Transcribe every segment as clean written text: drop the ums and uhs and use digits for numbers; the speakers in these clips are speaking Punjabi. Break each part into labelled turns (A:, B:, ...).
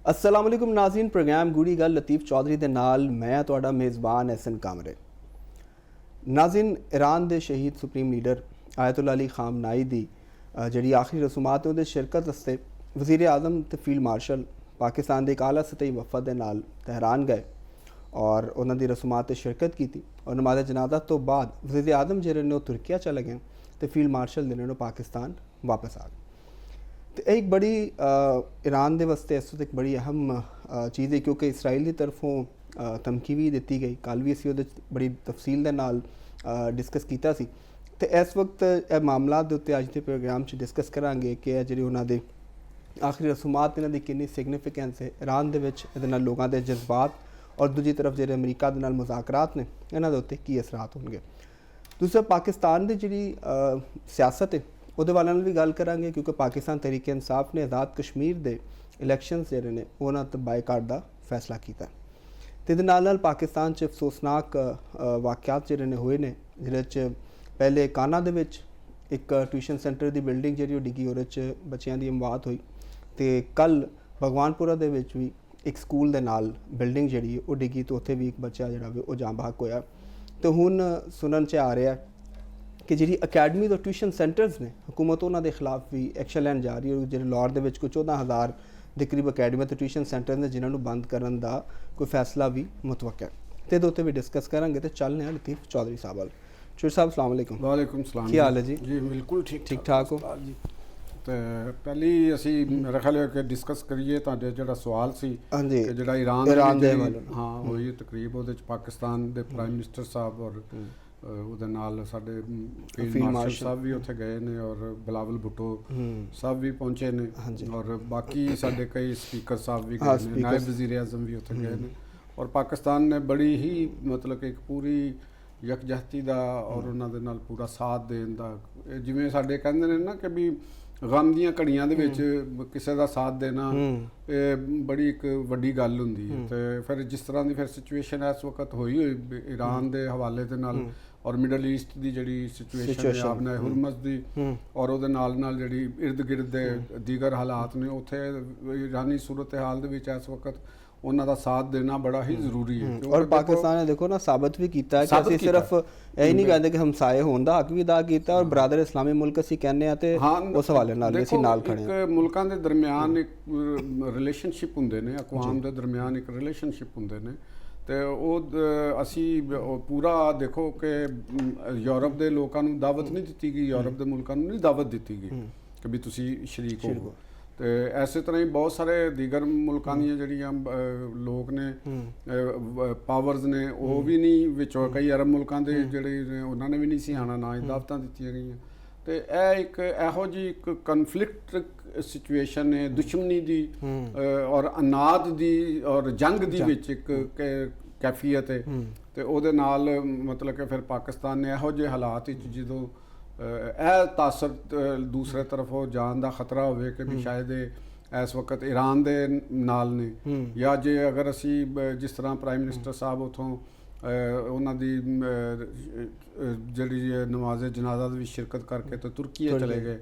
A: अस्सलाम वालेकुम नाज़रीन, प्रोग्राम गूढ़ी गल लतीफ़ चौधरी दे नाल मैं तुहाडा मेज़बान एहसन कामरे। नाज़रीन, ईरान दे शहीद सुप्रीम लीडर आयतुल्ला अली ख़ामनाई दी जिहड़ी आखिरी रसूमात है उहदे शिरकत वास्ते वज़ीर आज़म ते फील्ड मार्शल पाकिस्तान दे एक आला सतही वफद दे नाल तहरान गए और उन्हां दी रसूमात ते शिरकत की और नमाज़ जनाजा तो बाद वज़ीर आज़म जिहड़े ने तुर्किया चले गए तो फील्ड मार्शल जिहड़े ने पाकिस्तान वापस आ गए। तो एक बड़ी ईरान दे वास्ते इस वक्त एक बड़ी अहम चीज़ है क्योंकि इसराइल की तरफों धमकी भी दी गई। कल भी असीं उहदे बड़ी तफसील दे नाल डिस्कस कीता सी ते इस वक्त यह मामला दे उत्ते अज दे प्रोग्राम च डिस्कस करांगे कि जिहड़ी उन्हां दे आखिरी रसूमात इन्हां दी किन्नी सिग्निफिकेंस है ईरान दे विच, इहदे नाल लोकां दे जज्बात और दूजी तरफ जिहड़े अमरीका दे नाल मुज़ाकरात ने इन्हां दे उत्ते की असरात होणगे। दूसरा पाकिस्तान दी जिहड़ी सियासत है ਉਹਦੇ ਵਾਲਿਆਂ ਨਾਲ ਵੀ ਗੱਲ ਕਰਾਂਗੇ क्योंकि पाकिस्तान तहरीक इंसाफ ने आज़ाद कश्मीर के इलैक्शनस ਜਿਹੜੇ ਨੇ ਉਹਨਾਂ ਤੇ ਬਾਈਕਾਟ ਦਾ फैसला ਕੀਤਾ ਤੇ ਇਹਦੇ ਨਾਲ ਪਾਕਿस्तान 'ਚ ਅਫਸੋਸਨਾਕ ਵਾਕਿਆਤ ਜਿਹੜੇ ਨੇ ਹੋਏ ਨੇ ਜਿਹਦੇ 'ਚ ਪਹਿਲੇ ਕਾਨਾ ਦੇ ਵਿੱਚ ਇੱਕ ਟਿਊਸ਼ਨ ਸੈਂਟਰ ਦੀ ਬਿਲਡਿੰਗ ਜਿਹੜੀ ਉਹ ਡਿੱਗੀ, ਉਹਦੇ 'ਚ ਬੱਚਿਆਂ ਦੀ ਮੌਤ ਹੋਈ ਤੇ ਕੱਲ ਭਗਵਾਨਪੁਰਾ ਦੇ ਵਿੱਚ ਵੀ ਇੱਕ ਸਕੂਲ ਦੇ ਨਾਲ ਬਿਲਡਿੰਗ ਜਿਹੜੀ ਉਹ ਡਿੱਗੀ ਤੇ ਉੱਥੇ ਵੀ ਇੱਕ ਬੱਚਾ ਜਿਹੜਾ ਉਹ ਜਾਨ ਬਹਕ ਹੋਇਆ। ਤੇ ਹੁਣ ਸੁਣਨ 'ਚ ਆ ਰਿਹਾ कि जी अकैडमी और ट्यूशन सेंटर्स ने हुकूमत उन्होंने खिलाफ भी एक्शन लैन जा रही है। जो लाहौर के कोई 14,000 के करीब अकैडमी तो ट्यूशन सेंटर ने जिन्होंने बंद करने का कोई फैसला भी मुतवक्का है तो उत्ते भी डिस्कस करांगे। तो चलने हैं लतीफ़ चौधरी साहब वाल। चौधरी साहब अस्सलाम वालेकुम।
B: वालेकुम सलाम।
A: की हाल है जी?
B: जी बिल्कुल ठीक
A: ठाक हो
B: जी। तो पहले असी मेरा ख्याल है कि डिस्कस करिए तुहाडे जिहड़ा सवाल सी
A: हाँ जी
B: कि जिहड़ा ईरान
A: दे
B: हाँ होई तकरीब ਉਹਦੇ ਚ पाकिस्तान के प्राइम मिनिस्टर साहब और ਉਹਦੇ ਨਾਲ ਸਾਡੇ ਫੀਲਡ ਮਾਰਸ਼ਲ ਸਾਹਿਬ ਵੀ ਉੱਥੇ ਗਏ ਨੇ ਔਰ ਬਿਲਾਵਲ ਭੁੱਟੋ ਸਾਹਿਬ ਵੀ ਪਹੁੰਚੇ ਨੇ ਔਰ ਬਾਕੀ ਸਾਡੇ ਕਈ ਸਪੀਕਰ ਸਾਹਿਬ ਵੀ ਗਏ ਨੇ, ਨਾਇਬ ਵਜ਼ੀਰ ਆਜ਼ਮ ਵੀ ਉੱਥੇ ਗਏ ਨੇ ਔਰ ਪਾਕਿस्तान ਨੇ ਬੜੀ ਹੀ ਮਤਲਬ ਕਿ ਇੱਕ ਪੂਰੀ ਯਕਜਹਤੀ ਦਾ ਔਰ ਉਹਨਾਂ ਦੇ ਨਾਲ ਪੂਰਾ ਸਾਥ ਦੇਣ ਦਾ, ਜਿਵੇਂ ਸਾਡੇ ਕਹਿੰਦੇ ਨੇ ਨਾ ਕਿ ਵੀ ਗਮ ਦੀਆਂ ਘੜੀਆਂ ਦੇ ਵਿੱਚ ਕਿਸੇ ਦਾ ਸਾਥ ਦੇਣਾ ਇਹ ਬੜੀ ਇੱਕ ਵੱਡੀ ਗੱਲ ਹੁੰਦੀ ਹੈ। ਤੇ ਫਿਰ ਜਿਸ ਤਰ੍ਹਾਂ ਦੀ ਫਿਰ ਸਿਚੁਏਸ਼ਨ ਇਸ ਵਕਤ ਹੋਈ ਈਰਾਨ ਦੇ ਹਵਾਲੇ ਦੇ ਨਾਲ ਔਰ ਮਿਡਲ ਈਸਟ ਦੀ ਜਿਹੜੀ ਸਿਚੁਏਸ਼ਨ ਹੈ ਆਪਣਾ ਹੁਰਮਜ਼ ਦੀ ਔਰ ਉਹਦੇ ਨਾਲ ਜਿਹੜੀ ਇਰਦ ਗਿਰਦ ਦੇ ਦੀਗਰ ਹਾਲਾਤ ਨੇ ਉੱਥੇ ਈਰਾਨੀ ਸੂਰਤ ਹਾਲ ਦੇ ਵਿੱਚ ਇਸ ਵਕਤ ਉਹਨਾਂ ਦਾ ਸਾਥ ਦੇਣਾ ਬੜਾ ਹੀ ਜ਼ਰੂਰੀ ਹੈ।
A: और पाकिस्तान ने देखो ना साबित भी किया है कि ਅਸੀਂ सिर्फ यही नहीं कहते कि हमसाए होने का हक भी अदा किया और बरादर इस्लामी मुल्क ਅਸੀਂ ਕਹਿੰਦੇ ਆ ਤੇ ਉਸ ਹਵਾਲੇ ਨਾਲ ਅਸੀਂ ਨਾਲ ਖੜੇ ਹਾਂ।
B: ਇੱਕ ਮੁਲਕਾਂ ਦੇ ਦਰਮਿਆਨ ਇੱਕ ਰਿਲੇਸ਼ਨਸ਼ਿਪ ਹੁੰਦੇ ਨੇ, ਅਕਵਾਮ ਦੇ ਦਰਮਿਆਨ ਇੱਕ ਰਿਲੇਸ਼ਨਸ਼ਿਪ ਹੁੰਦੇ ਨੇ ਤੇ ਉਹ ਅਸੀਂ ਪੂਰਾ ਦੇਖੋ ਕਿ ਯੂਰਪ ਦੇ ਲੋਕਾਂ ਨੂੰ ਦਾਵਤ ਨਹੀਂ ਦਿੱਤੀ ਗਈ, ਯੂਰਪ ਦੇ ਮੁਲਕਾਂ ਨੂੰ ਨਹੀਂ ਦਾਵਤ ਦਿੱਤੀ ਗਈ ਕਿ ਵੀ ਤੁਸੀਂ ਸ਼ਰੀਕ ਹੋ। ਤੇ ਐਸੇ ਤਰ੍ਹਾਂ ਹੀ ਬਹੁਤ ਸਾਰੇ ਦੀਗਰ ਮੁਲਕਾਂ ਦੀਆਂ ਜਿਹੜੀਆਂ ਲੋਕ ਨੇ ਪਾਵਰਸ ਨੇ ਉਹ ਵੀ ਨਹੀਂ ਵਿੱਚੋਂ, ਕਈ ਅਰਬ ਮੁਲਕਾਂ ਦੇ ਜਿਹੜੇ ਨੇ ਉਹਨਾਂ ਨੇ ਵੀ ਨਹੀਂ ਸੀ ਆਉਣਾ, ਨਾ ਹੀ ਦਾਵਤਾਂ ਦਿੱਤੀਆਂ ਗਈਆਂ। ਤੇ ਇਹ ਇੱਕ ਇਹੋ ਜਿਹੀ ਇੱਕ ਕਨਫਲਿਕਟ ਸਿਚੁਏਸ਼ਨ ਹੈ ਦੁਸ਼ਮਣੀ ਦੀ ਔਰ ਅਨਾਦ ਦੀ ਔਰ ਜੰਗ ਦੀ ਵਿੱਚ ਇੱਕ ਕੈਫੀਅਤ ਹੈ ਤੇ ਉਹਦੇ ਨਾਲ ਮਤਲਬ ਕਿ ਫਿਰ ਪਾਕਿस्तान ਨੇ ਇਹੋ ਜਿਹੇ ਹਾਲਾਤ ਵਿੱਚ ਜਦੋਂ ਇਹ ਤਾਸਰ ਦੂਸਰੇ ਤਰਫੋਂ ਜਾਣ ਦਾ ਖਤਰਾ ਹੋਵੇ ਕਿ ਵੀ ਸ਼ਾਇਦ ਇਸ ਵਕਤ ਈਰਾਨ ਦੇ ਨਾਲ ਨੇ ਜਾਂ ਜੇ ਅਗਰ ਅਸੀਂ ਜਿਸ ਤਰ੍ਹਾਂ ਪ੍ਰਾਈਮ ਮਿਨਿਸਟਰ ਸਾਹਿਬ ਉੱਥੋਂ ਉਹਨਾਂ ਦੀ ਜਿਹੜੀ ਨਮਾਜ਼ ਜਨਾਜ਼ਾ ਦੀ ਸ਼ਿਰਕਤ ਕਰਕੇ ਤੇ ਤੁਰਕੀਏ ਚਲੇ ਗਏ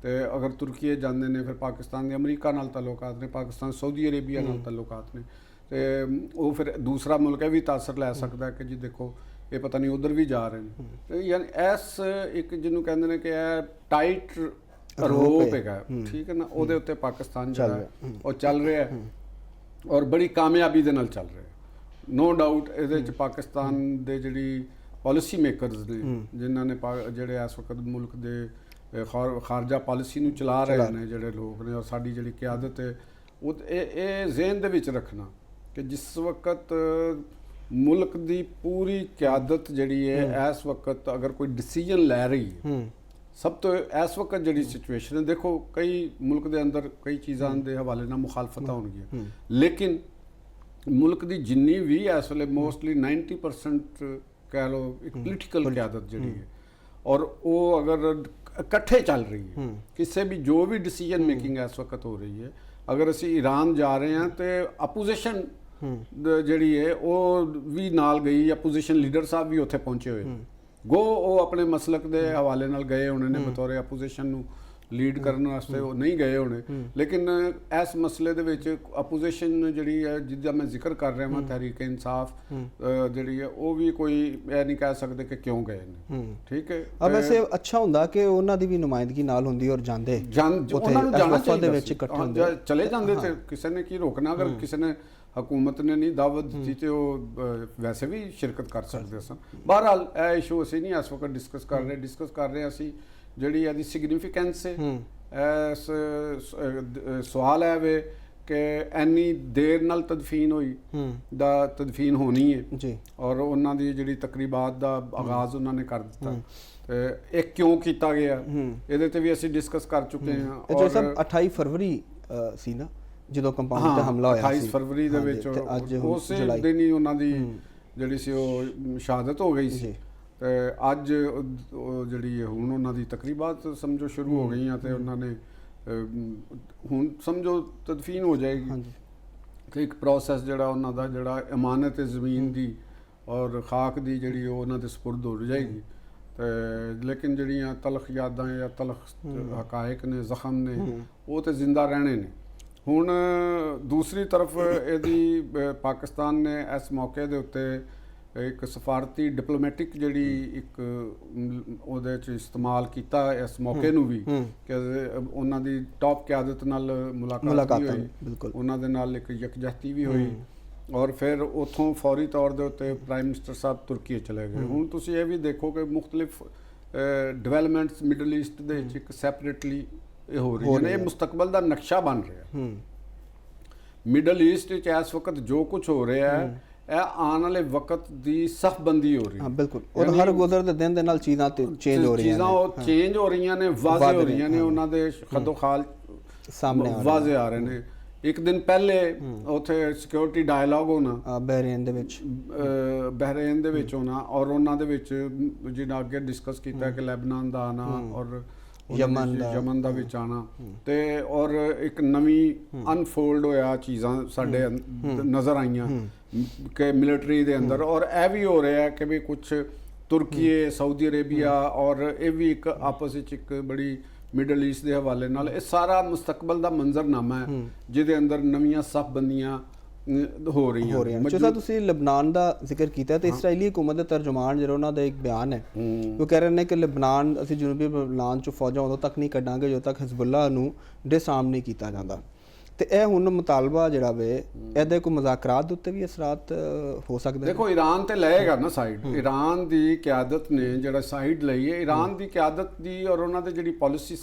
B: ਤੇ ਅਗਰ ਤੁਰਕੀਏ ਜਾਂਦੇ ਨੇ ਫਿਰ ਪਾਕਿस्तान ਦੇ ਅਮਰੀਕਾ ਨਾਲ ਤਾਲੁਕਾਤ ਨੇ, ਪਾਕਿस्तान ਸਊਦੀ ਅਰੇਬੀਆ ਨਾਲ ਤਾਲੁਕਾਤ ਨੇ ਤੇ ਉਹ ਫਿਰ ਦੂਸਰਾ ਮੁਲਕ ਇਹ ਵੀ ਤਾਸਰ ਲੈ ਸਕਦਾ ਕਿ ਜੀ ਦੇਖੋ ਇਹ ਪਤਾ ਨਹੀਂ ਉਧਰ ਵੀ ਜਾ ਰਹੇ ਨੇ। ਤੇ ਯਾਨੀ ਇਸ ਇੱਕ ਜਿਹਨੂੰ ਕਹਿੰਦੇ ਨੇ ਕਿ ਇਹ ਟਾਈਟ ਰੋਪ ਹੈਗਾ, ਠੀਕ ਹੈ ਨਾ, ਉਹਦੇ ਉੱਤੇ ਪਾਕਿस्तान ਜਿਹੜਾ ਉਹ ਚੱਲ ਰਿਹਾ ਔਰ ਬੜੀ ਕਾਮਯਾਬੀ ਦੇ ਨਾਲ ਚੱਲ ਰਿਹਾ। ਨੋ ਡਾਊਟ ਇਹਦੇ ਵਿੱਚ ਪਾਕਿस्तान ਦੇ ਜਿਹੜੀ ਪਾਲਿਸੀ ਮੇਕਰਸ ਨੇ ਜਿਨ੍ਹਾਂ ਨੇ ਜਿਹੜੇ ਇਸ ਵਕਤ ਮੁਲਕ ਦੇ ਖਾਰਜਾ ਪਾਲਿਸੀ ਨੂੰ ਚਲਾ ਰਹੇ ਨੇ ਜਿਹੜੇ ਲੋਕ ਨੇ ਔਰ ਸਾਡੀ ਜਿਹੜੀ ਕਿਆਦਤ ਹੈ ਉਹ ਇਹ ਜ਼ਿਹਨ ਦੇ ਵਿੱਚ ਰੱਖਣਾ ਕਿ ਜਿਸ ਵਕਤ ਮੁਲਕ ਦੀ ਪੂਰੀ ਕਿਆਦਤ ਜਿਹੜੀ ਹੈ ਇਸ ਵਕਤ ਅਗਰ ਕੋਈ ਡਿਸੀਜਨ ਲੈ ਰਹੀ ਹੈ ਸਭ ਤੋਂ ਇਸ ਵਕਤ ਜਿਹੜੀ ਸਿਚੁਏਸ਼ਨ ਹੈ, ਦੇਖੋ ਕਈ ਮੁਲਕ ਦੇ ਅੰਦਰ ਕਈ ਚੀਜ਼ਾਂ ਦੇ ਹਵਾਲੇ ਨਾਲ ਮੁਖਾਲਫਤਾਂ ਹੋਣਗੀਆਂ ਲੇਕਿਨ ਮੁਲਕ ਦੀ ਜਿੰਨੀ ਵੀ ਇਸ ਵੇਲੇ ਮੋਸਟਲੀ 90% ਕਹਿ ਲਓ ਇੱਕ ਪੋਲੀਟੀਕਲ ਕਿਆਦਤ ਜਿਹੜੀ ਹੈ ਔਰ ਉਹ ਅਗਰ ਇਕੱਠੇ ਚੱਲ ਰਹੀ ਹੈ ਕਿਸੇ ਵੀ ਜੋ ਵੀ ਡਿਸੀਜਨ ਮੇਕਿੰਗ ਇਸ ਵਕਤ ਹੋ ਰਹੀ ਹੈ। ਅਗਰ ਅਸੀਂ ਈਰਾਨ ਜਾ ਰਹੇ ਹਾਂ ਤੇ ਅਪੋਜੀਸ਼ਨ ਜਿਹੜੀ ਹੈ ਉਹ ਵੀ ਨਾਲ ਗਈ, ਅਪੋਜੀਸ਼ਨ ਲੀਡਰ ਸਾਹਿਬ ਵੀ ਉੱਥੇ ਪਹੁੰਚੇ ਹੋਏ ਗੋ ਉਹ ਆਪਣੇ ਮਸਲਕ ਦੇ ਹਵਾਲੇ ਨਾਲ ਗਏ ਉਹਨਾਂ ਨੇ ਬਤੌਰ ਅਪੋਜੀਸ਼ਨ ਨੂੰ ਲੀਡ ਕਰਨ ਵਾਸਤੇ ਉਹ ਨਹੀਂ ਗਏ ਹੋਣੇ, ਲੇਕਿਨ ਇਸ ਮਸਲੇ ਦੇ ਵਿੱਚ ਆਪੋਜੀਸ਼ਨ ਜਿਹੜੀ ਹੈ ਜਿਹਦਾ ਮੈਂ ਜ਼ਿਕਰ ਕਰ ਰਿਹਾ ਹਾਂ, ਤਹਿਰੀਕ ਇਨਸਾਫ ਜਿਹੜੀ ਹੈ, ਉਹ ਵੀ ਕੋਈ ਇਹ ਨਹੀਂ ਕਹਿ ਸਕਦੇ ਕਿ ਕਿਉਂ ਗਏ ਨੇ। ਠੀਕ ਹੈ,
A: ਵੈਸੇ ਅੱਛਾ ਹੁੰਦਾ ਕਿ ਉਹਨਾਂ ਦੀ ਵੀ ਨੁਮਾਇੰਦਗੀ ਨਾਲ ਹੁੰਦੀ ਔਰ ਜਾਂਦੇ
B: ਉਹਨਾਂ ਨੂੰ ਜਾਣਾ ਚਾਹੀਦਾ
A: ਦੇ ਵਿੱਚ ਇਕੱਠੇ ਹੁੰਦੇ,
B: ਚਲੇ ਜਾਂਦੇ ਤੇ ਕਿਸੇ ਨੇ ਕੀ ਰੋਕਣਾ। ਅਗਰ ਕਿਸੇ ਨੇ ਹਕੂਮਤ ਨੇ ਨਹੀਂ ਦਾਵਤ ਦਿੱਤੀ ਤੇ ਉਹ ਵੈਸੇ ਵੀ ਸ਼ਿਰਕਤ ਕਰ ਸਕਦੇ ਸਨ। ਬਹਰਹਾਲ ਇਹ ਇਸ਼ੂ ਅਸੀਂ ਨਹੀਂ ਇਸ ਵਕਤ ਡਿਸਕਸ ਕਰ ਰਹੇ ਅਸੀਂ ਜਿਹੜੀ ਇਹਦੀ ਸਿਗਨੀਫੀਕੈਂਸ ਹੈ। ਇਸ ਸਵਾਲ ਹੈ ਵੇ ਕਿ ਇੰਨੀ ਦੇਰ ਨਾਲ ਤਦਫੀਨ ਹੋਈ ਦਾ ਤਦਫੀਨ ਹੋਣੀ ਹੈ ਜੀ, ਔਰ ਉਹਨਾਂ ਦੀ ਜਿਹੜੀ ਤਕਰੀਬਾਤ ਦਾ ਆਗਾਜ਼ ਉਹਨਾਂ ਨੇ ਕਰ ਦਿੱਤਾ ਤੇ ਇਹ ਕਿਉਂ ਕੀਤਾ ਗਿਆ, ਇਹਦੇ ਤੇ ਵੀ ਅਸੀਂ ਡਿਸਕਸ ਕਰ ਚੁੱਕੇ ਹਾਂ।
A: ਔਰ ਸਭ 28 ਫਰਵਰੀ ਸੀ ਨਾ ਜਦੋਂ ਕੰਪਾਊਂਡ ਤੇ ਹਮਲਾ ਹੋਇਆ ਸੀ,
B: 28 ਫਰਵਰੀ ਦੇ ਵਿੱਚ ਉਸੇ ਦਿਨ ਹੀ ਉਹਨਾਂ ਦੀ ਜਿਹੜੀ ਸੀ ਉਹ ਸ਼ਹਾਦਤ ਹੋ ਗਈ ਸੀ। ਤੇ ਅੱਜ ਜਿਹੜੀ ਹੁਣ ਉਹਨਾਂ ਦੀ ਤਕਰੀਬਾਤ ਸਮਝੋ ਸ਼ੁਰੂ ਹੋ ਗਈਆਂ ਤੇ ਉਹਨਾਂ ਨੇ ਹੁਣ ਸਮਝੋ ਤਦਫੀਨ ਹੋ ਜਾਏਗੀ ਕਿ ਇੱਕ ਪ੍ਰੋਸੈਸ ਜਿਹੜਾ ਉਹਨਾਂ ਦਾ ਜਿਹੜਾ ਇਮਾਨਤ ਜ਼ਮੀਨ ਦੀ ਔਰ ਖਾਕ ਦੀ ਜਿਹੜੀ ਉਹ ਉਹਨਾਂ ਦੇ ਸਪੁਰਦ ਹੋ ਜਾਏਗੀ। ਤੇ ਲੇਕਿਨ ਜਿਹੜੀਆਂ ਤਲਖ ਯਾਦਾਂ ਜਾਂ ਤਲਖ ਹਕਾਇਕ ਨੇ, ਜ਼ਖਮ ਨੇ, ਉਹ ਤੇ ਜ਼ਿੰਦਾ ਰਹਿਣੇ ਨੇ। ਹੁਣ ਦੂਸਰੀ ਤਰਫ ਇਹਦੀ ਪਾਕਿਸਤਾਨ ਨੇ ਇਸ ਮੌਕੇ ਦੇ ਉੱਤੇ ਇੱਕ ਸਫਾਰਤੀ ਡਿਪਲੋਮੈਟਿਕ ਜਿਹੜੀ ਇੱਕ ਉਹਦੇ 'ਚ ਇਸਤੇਮਾਲ ਕੀਤਾ ਇਸ ਮੌਕੇ ਨੂੰ ਵੀ ਕਿ ਉਹਨਾਂ ਦੀ ਟੌਪ ਕਿਆਦਤ ਨਾਲ ਮੁਲਾਕਾਤ ਵੀ ਹੋਈ, ਉਹਨਾਂ ਦੇ ਨਾਲ ਇੱਕ ਯਕਜਹਤੀ ਵੀ ਹੋਈ ਔਰ ਫਿਰ ਉੱਥੋਂ ਫੌਰੀ ਤੌਰ ਦੇ ਉੱਤੇ ਪ੍ਰਾਈਮ ਮਿਨਿਸਟਰ ਸਾਹਿਬ ਤੁਰਕੀ ਚਲੇ ਗਏ। ਹੁਣ ਤੁਸੀਂ ਇਹ ਵੀ ਦੇਖੋ ਕਿ ਮੁਖਤਲਿਫ ਡਿਵੈਲਪਮੈਂਟਸ ਮਿਡਲ ਈਸਟ ਦੇ ਵਿੱਚ ਇੱਕ ਸੈਪਰੇਟਲੀ ਇਹ ਹੋ ਰਹੀ ਹੈ। ਇਹ ਮੁਸਤਕਬਲ ਦਾ ਨਕਸ਼ਾ ਬਣ ਰਿਹਾ। ਮਿਡਲ ਈਸਟ ਵਿੱਚ ਇਸ ਵਕਤ ਜੋ ਕੁਝ ਹੋ ਰਿਹਾ ਹੈ ਇਹ ਆਉਣ ਵਾਲੇ ਵਕਤ ਦੀ ਸਖਬੰਦੀ ਹੋ ਰਹੀ ਹੈ।
A: ਬਿਲਕੁਲ, ਔਰ ਹਰ ਗੁਜ਼ਰਦੇ ਦਿਨ ਦੇ ਨਾਲ ਚੀਜ਼ਾਂ ਚੇਂਜ ਹੋ ਰਹੀਆਂ ਨੇ,
B: ਉਹ ਚੇਂਜ ਹੋ ਰਹੀਆਂ ਨੇ, ਵਾਜ਼ੇ ਹੋ ਰਹੀਆਂ ਨੇ, ਉਹਨਾਂ ਦੇ ਖਦੋ ਖਾਲ ਸਾਹਮਣੇ ਵਾਜ਼ੇ ਆ ਰਹੇ ਨੇ। ਇੱਕ ਦਿਨ ਪਹਿਲੇ ਉੱਥੇ ਸਿਕਿਉਰਿਟੀ ਡਾਇਲੌਗ ਹੋਣਾ
A: ਬਹਿਰੇਨ ਦੇ
B: ਵਿੱਚ ਹੋਣਾ ਔਰ ਉਹਨਾਂ ਦੇ ਵਿੱਚ ਜਿਹਨਾਂ ਅੱਗੇ ਡਿਸਕਸ ਕੀਤਾ ਕਿ ਲੈਬਨਾਨ ਦਾ ਆਣਾ ਔਰ ਯਮਨ ਦਾ ਵਿੱਚ ਆਣਾ ਤੇ ਔਰ ਇੱਕ ਨਵੀਂ ਅਨਫੋਲਡ ਹੋਇਆ ਚੀਜ਼ਾਂ ਸਾਡੇ ਨਜ਼ਰ ਆਈਆਂ ਕਿ ਮਿਲਟਰੀ ਦੇ ਅੰਦਰ। ਔਰ ਇਹ ਵੀ ਹੋ ਰਿਹਾ ਕਿ ਵੀ ਕੁਝ ਤੁਰਕੀ, ਸਾਊਦੀ ਅਰੇਬੀਆ ਔਰ ਇਹ ਵੀ ਇੱਕ ਆਪਸ ਵਿੱਚ ਇੱਕ ਬੜੀ ਮਿਡਲ ਈਸਟ ਦੇ ਹਵਾਲੇ ਨਾਲ ਇਹ ਸਾਰਾ ਮੁਸਤਕਬਲ ਦਾ ਮੰਜ਼ਰਨਾਮਾ ਹੈ ਜਿਹਦੇ ਅੰਦਰ ਨਵੀਆਂ ਸਫਬੰਦੀਆਂ ਹੋ ਰਹੀਆਂ।
A: ਜਿਵੇਂ ਤੁਸੀਂ ਲਬਨਾਨ ਦਾ ਜ਼ਿਕਰ ਕੀਤਾ ਤੇ ਇਸਰਾਈਲੀ ਹਕੂਮਤ ਦੇ ਤਰਜਮਾਨ ਜਿਹੜਾ ਉਹਨਾਂ ਦਾ ਇੱਕ ਬਿਆਨ ਹੈ, ਉਹ ਕਹਿ ਰਹੇ ਨੇ ਕਿ ਲਬਨਾਨ ਅਸੀਂ ਜਨੂਬੀ ਲਬਨਾਨ ਚੋਂ ਫੌਜਾਂ ਉਦੋਂ ਤੱਕ ਨਹੀਂ ਕੱਢਾਂਗੇ ਜਦੋਂ ਤੱਕ ਹਿਜ਼ਬੁੱਲਾ ਨੂੰ ਡਿਸਆਰਮ ਨਹੀਂ ਕੀਤਾ ਜਾਂਦਾ। ਤੇ ਇਹ ਹੁਣ ਮੁਤਾਲਬਾ ਜਿਹੜਾ ਵੇ ਇਹਦੇ ਕੋਈ ਮੁਜ਼ਾਕਰਾਤ ਦੇ ਉੱਤੇ ਵੀ ਅਸਰਾਤ ਹੋ ਸਕਦੇ?
B: ਦੇਖੋ, ਈਰਾਨ ਤੇ ਲਏਗਾ ਨਾ ਸਾਈਡ। ਈਰਾਨ ਦੀ ਕਿਆਦਤ ਨੇ ਜਿਹੜਾ ਸਾਈਡ ਲਈ ਹੈ, ਈਰਾਨ ਦੀ ਕਿਆਦਤ ਦੀ ਔਰ ਉਹਨਾਂ ਦੇ ਜਿਹੜੀ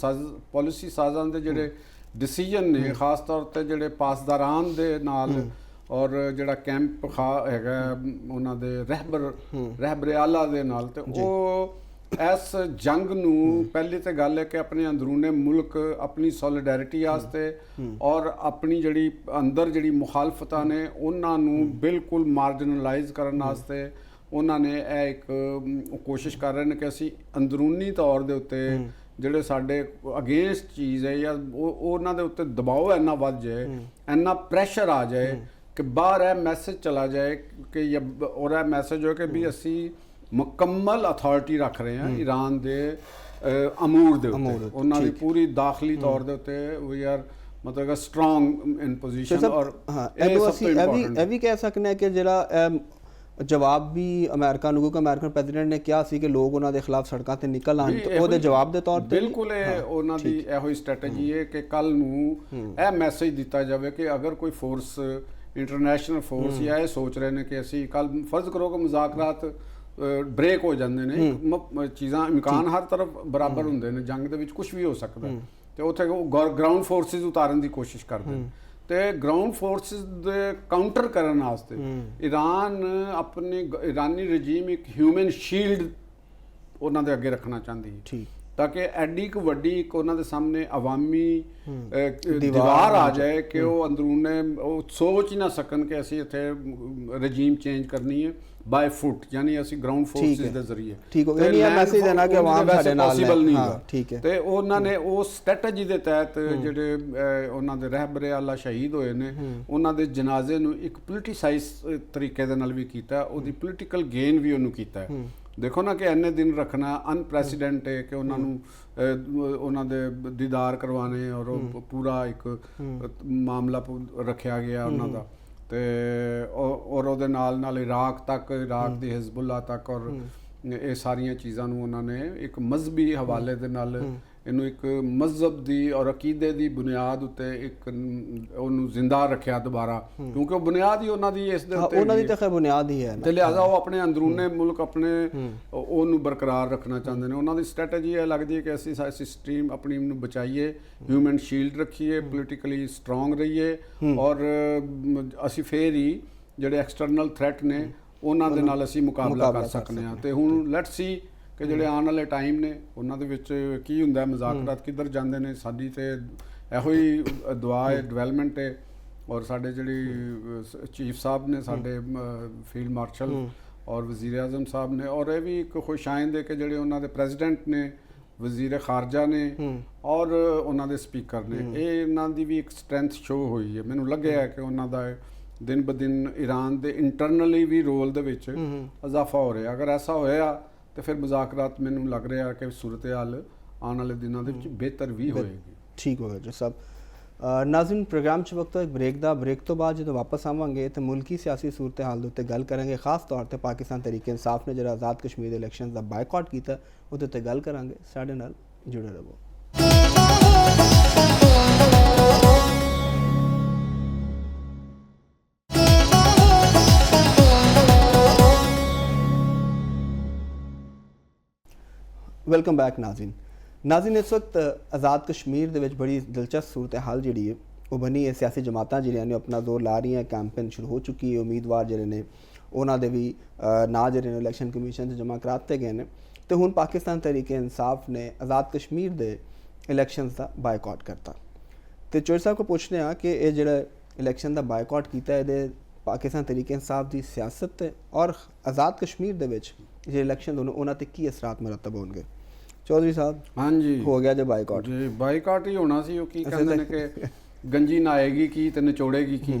B: ਪਾਲਿਸੀ ਸਾਜ਼ਾਂ ਦੇ ਜਿਹੜੇ ਡਿਸੀਜਨ ਨੇ, ਖਾਸ ਤੌਰ ਤੇ ਜਿਹੜੇ ਪਾਸਦਾਰਾਨ ਦੇ ਨਾਲ ਔਰ ਜਿਹੜਾ ਕੈਂਪ ਹੈਗਾ ਉਹਨਾਂ ਦੇ ਰਹਿਬਰ ਆਲਾ ਦੇ ਨਾਲ, ਤੇ ਉਹ ਇਸ ਜੰਗ ਨੂੰ ਪਹਿਲੀ ਤੇ ਗੱਲ ਹੈ ਕਿ ਆਪਣੇ ਅੰਦਰੂਨੇ ਮੁਲਕ ਆਪਣੀ ਸੋਲੀਡੈਰਿਟੀ ਵਾਸਤੇ ਔਰ ਆਪਣੀ ਜਿਹੜੀ ਅੰਦਰ ਜਿਹੜੀ ਮੁਖਾਲਫਤਾਂ ਨੇ ਉਹਨਾਂ ਨੂੰ ਬਿਲਕੁਲ ਮਾਰਜਨਲਾਈਜ਼ ਕਰਨ ਵਾਸਤੇ ਉਹਨਾਂ ਨੇ ਇਹ ਇੱਕ ਕੋਸ਼ਿਸ਼ ਕਰ ਰਹੇ ਨੇ ਕਿ ਅਸੀਂ ਅੰਦਰੂਨੀ ਤੌਰ ਦੇ ਉੱਤੇ ਜਿਹੜੇ ਸਾਡੇ ਅਗੇਂਸਟ ਚੀਜ਼ ਹੈ ਜਾਂ ਉਹਨਾਂ ਦੇ ਉੱਤੇ ਦਬਾਅ ਇੰਨਾ ਵੱਧ ਜਾਏ, ਇੰਨਾ ਪ੍ਰੈਸ਼ਰ ਆ ਜਾਏ ਕਿ ਬਾਹਰ ਇਹ ਮੈਸੇਜ ਚਲਾ ਜਾਏ ਕਿ ਔਰ ਇਹ ਮੈਸੇਜ ਹੋ ਕਿ ਵੀ ਅਸੀਂ ਮੁਕੰਮਲ ਅਥਾਰਟੀ ਰੱਖ ਰਹੇ ਹਾਂ ਈਰਾਨ ਦੇ ਅਮੂਰ ਦੇ ਉੱਤੇ, ਉਹਨਾਂ ਦੀ ਪੂਰੀ ਦਾਖਲੀ ਤੌਰ ਦੇ ਉੱਤੇ ਵੀ ਆਰ ਮਤਲਬ ਸਟਰੋਂਗ ਇਨ ਪੋਜੀਸ਼ਨ। ਔਰ
A: ਇਹ ਵੀ ਕਹਿ ਸਕਦੇ ਹਾਂ ਕਿ ਜਿਹੜਾ ਜਵਾਬ ਵੀ ਅਮਰੀਕਾ ਨੂੰ, ਕਿਉਂਕਿ ਅਮਰੀਕਨ ਪ੍ਰੈਜ਼ੀਡੈਂਟ ਨੇ ਕਿਹਾ ਸੀ ਕਿ ਲੋਕ ਉਹਨਾਂ ਦੇ ਖਿਲਾਫ ਸੜਕਾਂ ਤੇ ਨਿਕਲ ਆਉਣ, ਉਹਦੇ ਜਵਾਬ ਦੇ ਤੌਰ ਤੇ
B: ਬਿਲਕੁਲ ਉਹਨਾਂ ਦੀ ਇਹੋ ਹੀ ਸਟ੍ਰੈਟਜੀ ਹੈ ਕਿ ਕੱਲ ਨੂੰ ਇਹ ਮੈਸੇਜ ਦਿੱਤਾ ਜਾਵੇ ਕਿ ਅਗਰ ਕੋਈ ਫੋਰਸ ਇੰਟਰਨੈਸ਼ਨਲ ਫੋਰਸ ਜਾਂ ਇਹ ਸੋਚ ਰਹੇ ਨੇ ਕਿ ਅਸੀਂ ਕੱਲ ਫਰਜ਼ ਕਰੋ ਕਿ ਮੁਜ਼ਾਕਰਾਤ ਬ੍ਰੇਕ ਹੋ ਜਾਂਦੇ ਨੇ, ਚੀਜ਼ਾਂ ਇਮਕਾਨ ਹਰ ਤਰਫ ਬਰਾਬਰ ਹੁੰਦੇ ਨੇ, ਜੰਗ ਦੇ ਵਿੱਚ ਕੁਝ ਵੀ ਹੋ ਸਕਦਾ ਤੇ ਉੱਥੇ ਗਰਾਊਂਡ ਫੋਰਸਿਸ ਉਤਾਰਨ ਦੀ ਕੋਸ਼ਿਸ਼ ਕਰਦੇ ਨੇ ਤੇ ਗਰਾਊਂਡ ਫੋਰਸਿਸ ਦੇ ਕਾਊਂਟਰ ਕਰਨ ਵਾਸਤੇ ਈਰਾਨ ਆਪਣੀ ਇਰਾਨੀ ਰਜੀਮ ਇੱਕ ਹਿਊਮਨ ਸ਼ੀਲਡ ਉਹਨਾਂ ਦੇ ਅੱਗੇ ਰੱਖਣਾ ਚਾਹੁੰਦੀ ਹੈ ਤਾਂ ਕਿ ਐਡੀ ਕੁ ਵੱਡੀ ਇੱਕ ਉਹਨਾਂ ਦੇ ਸਾਹਮਣੇ ਅਵਾਮੀ ਦੀਵਾਰ ਆ ਜਾਏ ਕਿ ਉਹ ਅੰਦਰੂਨੇ ਉਹ ਸੋਚ ਹੀ ਨਾ ਸਕਣ ਕਿ ਅਸੀਂ ਇੱਥੇ ਰਜੀਮ ਚੇਂਜ ਕਰਨੀ ਹੈ ਬਾਈ ਫੁੱਟ, ਯਾਨੀ ਅਸੀਂ ਗਰਾਊਂਡ ਫੋਰਸਿਸ ਦੇ ਜ਼ਰੀਏ
A: ਮੈਸੇਜ ਦੇਣਾ ਕਿ ਆਵਾਮ ਸਾਡੇ ਨਾਲ
B: ਪੋਸੀਬਲ ਨਹੀਂ ਹੈ। ਤੇ ਉਹਨਾਂ ਨੇ ਉਸ ਸਟ੍ਰੈਟਜੀ ਦੇ ਤਹਿਤ ਜਿਹੜੇ ਉਹਨਾਂ ਦੇ ਰਹਿਬਰ ਆਲਾ ਸ਼ਹੀਦ ਹੋਏ ਨੇ ਉਹਨਾਂ ਦੇ ਜਨਾਜ਼ੇ ਨੂੰ ਇੱਕ ਪੋਲੀਟੀਸਾਈਜ਼ ਤਰੀਕੇ ਦੇ ਨਾਲ ਵੀ ਕੀਤਾ, ਉਹਦੀ ਪੋਲੀਟੀਕਲ ਗੇਨ ਵੀ ਉਹਨੂੰ ਕੀਤਾ ਦੇਖੋ ਨਾ ਕਿ ਇੰਨੇ ਦਿਨ ਰੱਖਣਾ ਅਨਪ੍ਰੈਸੀਡੈਂਟ ਹੈ ਕਿ ਉਹਨਾਂ ਨੂੰ ਉਹਨਾਂ ਦੇ ਦੀਦਾਰ ਕਰਵਾਣੇ ਔਰ ਉਹ ਪੂਰਾ ਇੱਕ ਮਾਮਲਾ ਰੱਖਿਆ ਗਿਆ ਉਹਨਾਂ ਦਾ ਤੇ ਔਰ ਉਹਦੇ ਨਾਲ ਇਰਾਕ ਤੱਕ, ਇਰਾਕ ਦੀ ਹਿਜ਼ਬੁੱਲਾ ਤੱਕ ਔਰ ਇਹ ਸਾਰੀਆਂ ਚੀਜ਼ਾਂ ਨੂੰ ਉਹਨਾਂ ਨੇ ਇੱਕ ਮਜ਼ਹਬੀ ਹਵਾਲੇ ਦੇ ਨਾਲ ਇਹਨੂੰ ਇੱਕ ਮਜ਼ਹਬ ਦੀ ਔਰ ਅਕੀਦੇ ਦੀ ਬੁਨਿਆਦ ਉੱਤੇ ਇੱਕ ਉਹਨੂੰ ਜ਼ਿੰਦਾ ਰੱਖਿਆ ਦੁਬਾਰਾ, ਕਿਉਂਕਿ ਉਹ ਬੁਨਿਆਦ ਹੀ ਉਹਨਾਂ ਦੀ ਇਸ ਦੇ ਉੱਤੇ
A: ਉਹਨਾਂ ਦੀ ਤਾਂ ਖੈਰ ਬੁਨਿਆਦ ਹੀ ਹੈ
B: ਤੇ ਲਿਹਾਜ਼ਾ ਉਹ ਆਪਣੇ ਅੰਦਰੂਨੇ ਮੁਲਕ ਆਪਣੇ ਉਹਨੂੰ ਬਰਕਰਾਰ ਰੱਖਣਾ ਚਾਹੁੰਦੇ ਨੇ। ਉਹਨਾਂ ਦੀ ਸਟ੍ਰੈਟਜੀ ਇਹ ਲੱਗਦੀ ਹੈ ਕਿ ਅਸੀਂ ਸਿਸਟਮ ਆਪਣੀ ਨੂੰ ਬਚਾਈਏ, ਹਿਊਮਨ ਸ਼ੀਲਡ ਰੱਖੀਏ, ਪੋਲੀਟੀਕਲੀ ਸਟਰੋਂਗ ਰਹੀਏ ਔਰ ਅਸੀਂ ਫੇਰ ਹੀ ਜਿਹੜੇ ਐਕਸਟਰਨਲ ਥ੍ਰੈਟ ਨੇ ਉਹਨਾਂ ਦੇ ਨਾਲ ਅਸੀਂ ਮੁਕਾਬਲਾ ਕਰ ਸਕਦੇ ਹਾਂ। ਤੇ ਹੁਣ ਲੈਟਸ ਸੀ ਕਿ ਜਿਹੜੇ ਆਉਣ ਵਾਲੇ ਟਾਈਮ ਨੇ ਉਹਨਾਂ ਦੇ ਵਿੱਚ ਕੀ ਹੁੰਦਾ, ਮੁਜ਼ਾਕਰਾਤ ਕਿੱਧਰ ਜਾਂਦੇ ਨੇ। ਸਾਡੀ ਤੇ ਇਹੋ ਹੀ ਦੁਆ ਹੈ, ਡਿਵੈਲਪਮੈਂਟ ਹੈ ਔਰ ਸਾਡੇ ਜਿਹੜੀ ਚੀਫ ਸਾਹਿਬ ਨੇ ਸਾਡੇ ਫੀਲਡ ਮਾਰਸ਼ਲ ਔਰ ਵਜ਼ੀਰ ਆਜ਼ਮ ਸਾਹਿਬ ਨੇ ਔਰ ਇਹ ਵੀ ਇੱਕ ਖੁਸ਼ਾਇੰਦ ਹੈ ਕਿ ਜਿਹੜੇ ਉਹਨਾਂ ਦੇ ਪ੍ਰੈਜ਼ੀਡੈਂਟ ਨੇ, ਵਜ਼ੀਰ ਖਾਰਜਾ ਨੇ ਔਰ ਉਹਨਾਂ ਦੇ ਸਪੀਕਰ ਨੇ, ਇਹ ਇਹਨਾਂ ਦੀ ਵੀ ਇੱਕ ਸਟਰੈਂਥ ਸ਼ੋ ਹੋਈ ਹੈ। ਮੈਨੂੰ ਲੱਗਿਆ ਕਿ ਉਹਨਾਂ ਦਾ ਦਿਨ ਬ ਦਿਨ ਈਰਾਨ ਦੇ ਇੰਟਰਨਲੀ ਵੀ ਰੋਲ ਦੇ ਵਿੱਚ ਇਜ਼ਾਫਾ ਹੋ ਰਿਹਾ। ਅਗਰ ਐਸਾ ਹੋਇਆ तो फिर मुज़ाकरात मैनू लग रहा है कि सूरत हाल आने वाले दिनों के बेहतर भी होएगी।
A: ठीक होगा जो सब नाज़रीन प्रोग्राम च वक्त एक ब्रेक दा, ब्रेक तो बाद जो वापस आवांगे तो मुल्की सियासी सूरत हाल के उत्ते गल करेंगे। खास तौर पर पाकिस्तान तहरीक इंसाफ ने जो आज़ाद कश्मीर के इलैक्शन का बायकॉट किया उहदे उत्ते गल करांगे। साडे नाल जुड़े रहो। वेलकम बैक नाज़रीन इस वक्त आज़ाद कश्मीर दे विच बड़ी दिलचस्प सूरत हाल जी है वो बनी है। सियासी जमात जिहड़ियां ने अपना जोर ला रही हैं, कैंपेन शुरू हो चुकी है। उम्मीदवार जिहड़े ने उन्हां दे भी ना जिहड़े ने इलैक्शन कमीशन से जमा कराते गए हैं। तो हुण पाकिस्तान तहरीक इंसाफ ने आज़ाद कश्मीर दे इलैक्शन का बायकॉट करता। तो चोर साहब को पूछते हैं कि ये जिहड़ा इलैक्शन का बायकॉट किया है पाकिस्तान तहरीक इंसाफ की सियासत और आज़ाद कश्मीर दे विच जे इलैक्शन दोनों उन्हां ते की असरात मुरतब होणगे। चौधरी साहब
B: हाँ जी
A: हो गया जो बायकॉट
B: जी, बायकॉट ही होना सी। की कहते ने कि गंजी नाएगी की ते निचोड़ेगी की।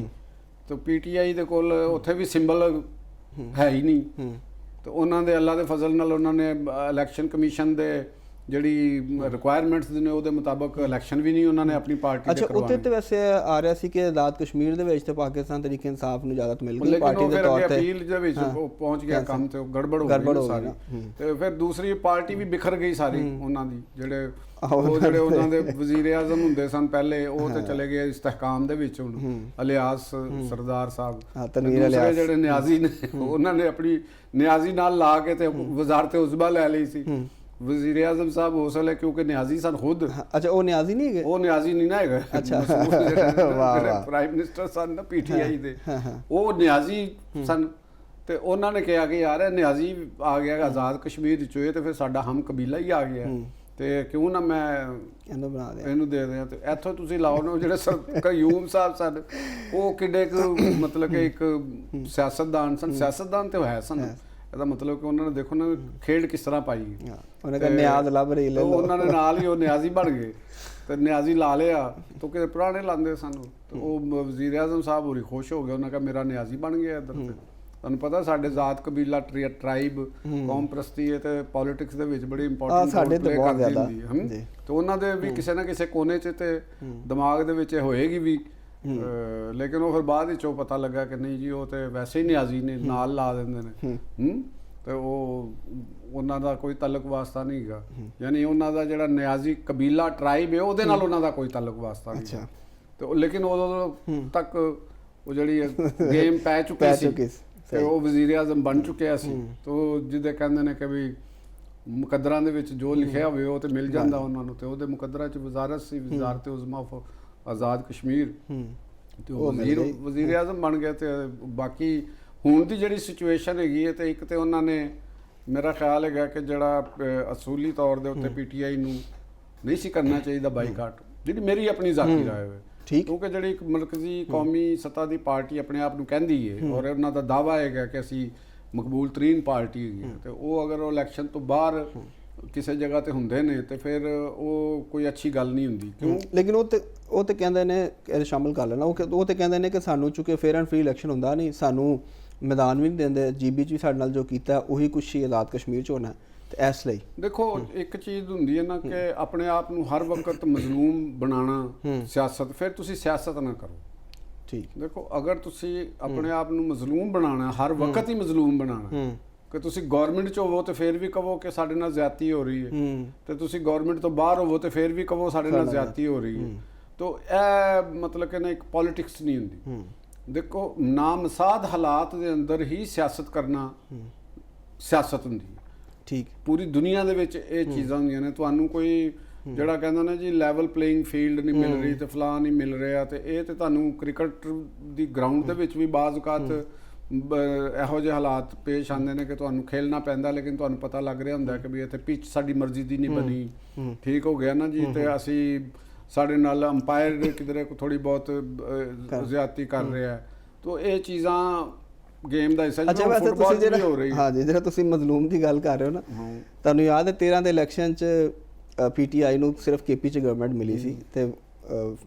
B: तो पीटीआई दे कोल उत्थे भी सिंबल है ही नहीं। तो उन्हां दे अल्लाह दे फजल नाल उन्हां ने इलैक्शन कमीशन दे ਜਿਹੜੀ ਰਿਕੁਆਇਰਮੈਂਟਸ ਨੇ ਉਹਦੇ ਮੁਤਾਬਕ ਇਲੈਕਸ਼ਨ ਵੀ ਨਹੀਂ ਉਹਨਾਂ ਨੇ ਆਪਣੀ ਪਾਰਟੀ ਦੇ ਕਰਵਾਉਣੇ।
A: ਉੱਤੇ ਤੇ ਵੈਸੇ ਆ ਰਿਹਾ ਸੀ ਕਿ ਆਜ਼ਾਦ ਕਸ਼ਮੀਰ ਦੇ ਵਿੱਚ ਤੇ ਪਾਕਿਸਤਾਨ ਤਰੀਕੇ ਇਨਸਾਫ ਨੂੰ ਇਜਾਜ਼ਤ ਮਿਲ ਗਈ ਪਾਰਟੀ ਦੇ ਤੌਰ ਤੇ।
B: ਅਪੀਲ ਦੇ ਵਿੱਚ ਪਹੁੰਚ ਗਿਆ ਕੰਮ ਤੇ ਗੜਬੜ ਹੋ ਗਈ ਸਾਰੀ। ਤੇ ਫਿਰ ਦੂਸਰੀ ਪਾਰਟੀ ਵੀ ਬਿਖਰ ਗਈ ਸਾਰੀ ਉਹਨਾਂ ਦੀ। ਜਿਹੜੇ ਉਹਨਾਂ ਦੇ ਵਜ਼ੀਰ ਆਜ਼ਮ ਹੁੰਦੇ ਸਨ ਪਹਿਲੇ ਉਹ ਤੇ ਚਲੇ ਗਏ ਇਸਤਹਕਾਮ ਦੇ ਵਿੱਚ। ਹੁਣ ਅਲਿਆਸ ਸਰਦਾਰ ਸਾਹਿਬ ਦੂਸਰੇ ਜਿਹੜੇ ਨਿਆਜ਼ੀ ਨੇ ਉਹਨਾਂ ਨੇ ਆਪਣੀ ਨਿਆਜ਼ੀ ਨਾਲ ਲਾ ਕੇ ਤੇ ਵਜ਼ਾਰਤ ਉਜ਼ਮਾ ਲੈ ਲਈ ਸੀ। वज़ीर आज़म साहब हो सकता है क्योंकि न्याजी सन खुद।
A: अच्छा वो न्याजी नहीं है,
B: वो न्याजी नहीं ना है। अच्छा प्राइम मिनिस्टर सन ना पीटीआई दे वो न्याजी सन। ਤੇ ਉਹਨਾਂ ਨੇ ਕਿਹਾ ਕਿ ਯਾਰ ਇਹ ਨਿਆਜ਼ੀ ਆ ਗਿਆ ਆਜ਼ਾਦ ਕਸ਼ਮੀਰ ਚੋਂ ਇਹ ਤੇ ਫਿਰ ਸਾਡਾ ਹਮ ਕਬੀਲਾ ਹੀ ਆ ਗਿਆ ਤੇ ਕਿਉਂ ਨਾ ਮੈਂ ਇਹਨੂੰ ਬਣਾ ਦਿਆਂ, ਇਹਨੂੰ ਦੇ ਦਿਆਂ। ਤੇ ਇੱਥੋਂ ਤੁਸੀਂ ਲਾਓ ਨਾ ਜਿਹੜੇ ਕਯੂਮ ਸਾਹਿਬ ਸਨ ਉਹ ਕਿੱਡੇ ਕੁ ਮਤਲਬ ਕਿ ਇੱਕ ਸਿਆਸਤਦਾਨ ਸਨ। ਸਿਆਸਤਦਾਨ ਤੇ ਹੈ ਸਨ। ਇਹਦਾ ਮਤਲਬ ਕਿ ਉਹਨਾਂ ਨੇ ਦੇਖੋ ਨਾ ਖੇਡ ਕਿਸ ਤਰ੍ਹਾਂ ਪਾਈ।
A: ਉਹਨੇ ਕਿਹਾ ਨਿਆਜ਼ ਲੱਭ ਰਹੀ ਲੈ ਲਓ।
B: ਉਹਨਾਂ ਨੇ ਨਾਲ ਹੀ ਉਹ ਨਿਆਜ਼ੀ ਬਣ ਗਏ ਤੇ ਨਿਆਜ਼ੀ ਲਾ ਲਿਆ। ਤੋਂ ਕਿ ਪੁਰਾਣੇ ਲਾਉਂਦੇ ਸਾਨੂੰ। ਤੇ ਉਹ ਵਜ਼ੀਰ ਆਜ਼ਮ ਸਾਹਿਬ ਹੋਰੀ ਖੁਸ਼ ਹੋ ਗਏ। ਉਹਨਾਂ ਕਿਹਾ ਮੇਰਾ ਨਿਆਜ਼ੀ ਬਣ ਗਿਆ ਇੱਧਰ। ਤੇ ਤੁਹਾਨੂੰ ਪਤਾ ਸਾਡੇ ਜ਼ਾਤ ਕਬੀਲਾ ਟਰਾਈਬ ਕੌਮ ਪ੍ਰਸਤੀ ਹੈ ਤੇ ਪੋਲਿਟਿਕਸ ਦੇ ਵਿੱਚ ਬੜੀ ਇੰਪੋਰਟੈਂਟ
A: ਸਾਡੇ ਤੇ ਬਹੁਤ ਜ਼ਿਆਦਾ
B: ਤੇ ਉਹਨਾਂ ਦੇ ਵੀ ਕਿਸੇ ਨਾ ਕਿਸੇ ਕੋਨੇ 'ਚ ਤੇ ਦਿਮਾਗ ਦੇ ਵਿੱਚ ਹੋਏਗੀ ਵੀ। ਲੇਕਿਨ ਉਹ ਫਿਰ ਬਾਅਦ ਵਿੱਚ ਉਹ ਪਤਾ ਲੱਗਾ ਕਿ ਨਹੀਂ ਜੀ ਉਹ ਤੇ ਵੈਸੇ ਹੀ ਨਿਆਜ਼ੀ ਨੇ ਨਾਲ ਲਾ ਦਿੰਦੇ ਨੇ। ਤੇ ਉਹ ਉਹਨਾਂ ਦਾ ਕੋਈ ਤਾਲੁਕ ਵਾਸਤਾ ਨਹੀਂ ਹੈਗਾ। ਯਾਨੀ ਉਹਨਾਂ ਦਾ ਜਿਹੜਾ ਨਿਆਜ਼ੀ ਕਬੀਲਾ ਟਰਾਈਬ ਹੈ ਉਹਦੇ ਨਾਲ ਉਹਨਾਂ ਦਾ ਕੋਈ ਤਾਲੁਕ ਵਾਸਤਾ ਨਹੀਂ। ਤੇ ਲੇਕਿਨ ਉਦੋਂ ਤੱਕ ਉਹ ਜਿਹੜੀ ਗੇਮ ਪੈ ਚੁੱਕੀ ਸੀ ਤੇ ਉਹ ਵਜ਼ੀਰ ਆਜ਼ਮ ਬਣ ਚੁੱਕਿਆ ਸੀ। ਤੋ ਜਿਹਦੇ ਕਹਿੰਦੇ ਨੇ ਕਿ ਵੀ ਮੁਕੱਦਰਾਂ ਦੇ ਵਿੱਚ ਜੋ ਲਿਖਿਆ ਹੋਵੇ ਉਹ ਤੇ ਮਿਲ ਜਾਂਦਾ ਉਹਨਾਂ ਨੂੰ। ਤੇ ਉਹਦੇ ਮੁਕੱਦਰਾਂ 'ਚ ਵਜ਼ਾਰਤ ਸੀ ਵਜ਼ਾਰਤ ਉਜ਼ਮਾ ਆਜ਼ਾਦ ਕਸ਼ਮੀਰ ਤੇ ਉਹ ਵਜ਼ੀਰ ਆਜ਼ਮ ਬਣ ਗਿਆ। ਤੇ ਬਾਕੀ ਹੁਣ ਦੀ ਜਿਹੜੀ ਸਿਚੁਏਸ਼ਨ ਹੈਗੀ ਹੈ ਤੇ ਇੱਕ ਤੇ ਉਹਨਾਂ ਨੇ ਮੇਰਾ ਖਿਆਲ ਹੈਗਾ ਕਿ ਜਿਹੜਾ ਅਸੂਲੀ ਤੌਰ ਦੇ ਉੱਤੇ ਪੀਟੀਆਈ ਨੂੰ ਨਹੀਂ ਸੀ ਕਰਨਾ ਚਾਹੀਦਾ ਬਾਈਕਾਟ, ਜਿਹੜੀ ਮੇਰੀ ਆਪਣੀ ਜ਼ਾਤੀ ਰਾਏ ਹੈ। ਕਿਉਂਕਿ ਜਿਹੜੀ ਇੱਕ ਮਰਕਜ਼ੀ ਕੌਮੀ ਸੱਤਾ ਦੀ ਪਾਰਟੀ ਆਪਣੇ ਆਪ ਨੂੰ ਕਹਿੰਦੀ ਹੈ ਔਰ ਉਹਨਾਂ ਦਾ ਦਾਅਵਾ ਹੈਗਾ ਕਿ ਅਸੀਂ ਮਕਬੂਲ ਤਰੀਨ ਪਾਰਟੀ ਹੈਗੀ ਤੇ ਉਹ ਅਗਰ ਉਹ ਇਲੈਕਸ਼ਨ ਤੋਂ ਬਾਹਰ ਕਿਸੇ ਜਗ੍ਹਾ ਤੇ ਹੁੰਦੇ ਨੇ ਤੇ ਫਿਰ ਉਹ ਕੋਈ ਅੱਛੀ ਗੱਲ ਨਹੀਂ ਹੁੰਦੀ। ਕਿਉਂ?
A: ਲੇਕਿਨ ਉਹ ਤੇ ਕਹਿੰਦੇ ਨੇ ਸ਼ਾਮਲ ਕਰ ਲੈਣਾ। ਉਹ ਤੇ ਕਹਿੰਦੇ ਨੇ ਕਿ ਸਾਨੂੰ ਚੁੱਕੇ ਫੇਅਰ ਐਂਡ ਫ੍ਰੀ ਇਲੈਕਸ਼ਨ ਹੁੰਦਾ ਨਹੀਂ, ਸਾਨੂੰ ਮੈਦਾਨ ਵੀ ਨਹੀਂ ਦਿੰਦੇ। GB 'ਚ ਵੀ ਸਾਡੇ ਨਾਲ ਜੋ ਕੀਤਾ ਉਹੀ ਕੁਛ ਹੀ ਆਜ਼ਾਦ ਕਸ਼ਮੀਰ 'ਚ ਹੋਣਾ। ਤੇ ਇਸ ਲਈ
B: ਦੇਖੋ ਇੱਕ ਚੀਜ਼ ਹੁੰਦੀ ਹੈ ਨਾ ਕਿ ਆਪਣੇ ਆਪ ਨੂੰ ਹਰ ਵਕਤ ਮਜ਼ਲੂਮ ਬਣਾਉਣਾ ਸਿਆਸਤ, ਫਿਰ ਤੁਸੀਂ ਸਿਆਸਤ ਨਾ ਕਰੋ।
A: ਠੀਕ।
B: ਦੇਖੋ ਅਗਰ ਤੁਸੀਂ ਆਪਣੇ ਆਪ ਨੂੰ ਮਜ਼ਲੂਮ ਬਣਾਉਣਾ, ਹਰ ਵਕਤ ਹੀ ਮਜ਼ਲੂਮ ਬਣਾਉਣਾ, ਕਿ ਤੁਸੀਂ ਗਵਰਨਮੈਂਟ 'ਚ ਹੋਵੋ ਤੇ ਫਿਰ ਵੀ ਕਹੋ ਕਿ ਸਾਡੇ ਨਾਲ ਜ਼ਿਆਦਤੀ ਹੋ ਰਹੀ ਹੈ, ਤੇ ਤੁਸੀਂ ਗਵਰਨਮੈਂਟ ਤੋਂ ਬਾਹਰ ਹੋਵੋ ਤੇ ਫਿਰ ਵੀ ਕਹੋ ਸਾਡੇ ਨਾਲ ਜ਼ਿਆਦਤੀ ਹੋ ਰਹੀ ਹੈ। ਤੋ ਇਹ ਮਤਲਬ ਕਿ ਨਾ ਇੱਕ ਪੋਲਿਟਿਕਸ ਨਹੀਂ ਹੁੰਦੀ। ਦੇਖੋ ਨਾਮਸਾਦ ਹਾਲਾਤ ਦੇ ਅੰਦਰ ਹੀ ਸਿਆਸਤ ਕਰਨਾ ਸਿਆਸਤ ਹੁੰਦੀ ਹੈ।
A: ਠੀਕ।
B: ਪੂਰੀ ਦੁਨੀਆ ਦੇ ਵਿੱਚ ਇਹ ਚੀਜ਼ਾਂ ਹੁੰਦੀਆਂ ਨੇ। ਤੁਹਾਨੂੰ ਕੋਈ ਜਿਹੜਾ ਕਹਿੰਦਾ ਨਾ ਜੀ ਲੈਵਲ ਪਲੇਇੰਗ ਫੀਲਡ ਨਹੀਂ ਮਿਲ ਰਹੀ ਤੇ ਫਲਾਂ ਨਹੀਂ ਮਿਲ ਰਿਹਾ, ਤੇ ਇਹ ਤੇ ਤੁਹਾਨੂੰ ਕ੍ਰਿਕਟ ਦੀ ਗਰਾਊਂਡ ਦੇ ਵਿੱਚ ਵੀ ਬਾਜ਼ ਔਕਾਤ ਇਹੋ ਜਿਹੇ ਹਾਲਾਤ ਪੇਸ਼ ਆਉਂਦੇ ਨੇ ਕਿ ਤੁਹਾਨੂੰ ਖੇਲਣਾ ਪੈਂਦਾ, ਲੇਕਿਨ ਤੁਹਾਨੂੰ ਪਤਾ ਲੱਗ ਰਿਹਾ ਹੁੰਦਾ ਕਿ ਵੀ ਇੱਥੇ ਪਿੱਚ ਸਾਡੀ ਮਰਜ਼ੀ ਦੀ ਨਹੀਂ ਬਣੀ, ਠੀਕ ਹੋ ਗਿਆ ਨਾ ਜੀ, ਤੇ ਅਸੀਂ ਸਾਡੇ ਨਾਲ ਅੰਪਾਇਰ ਕਿਧਰੇ ਥੋੜੀ ਬਹੁਤ ਜ਼ਿਆਦਤੀ ਕਰ ਰਿਹਾ। ਤੋ ਇਹ ਚੀਜ਼ਾਂ ਗੇਮ ਦਾ ਹਿੱਸਾ
A: ਅੱਛਾ, ਵੈਸੇ ਤੁਸੀਂ ਜਿਹੜਾ ਹਾਂਜੀ ਜਿਹੜਾ ਤੁਸੀਂ ਮਜ਼ਲੂਮ ਦੀ ਗੱਲ ਕਰ ਰਹੇ ਹੋ ਨਾ, ਤੁਹਾਨੂੰ ਯਾਦ ਹੈ 13 ਦੇ ਇਲੈਕਸ਼ਨ 'ਚ PTI ਨੂੰ ਸਿਰਫ KP 'ਚ ਗਵਰਨਮੈਂਟ ਮਿਲੀ ਸੀ ਤੇ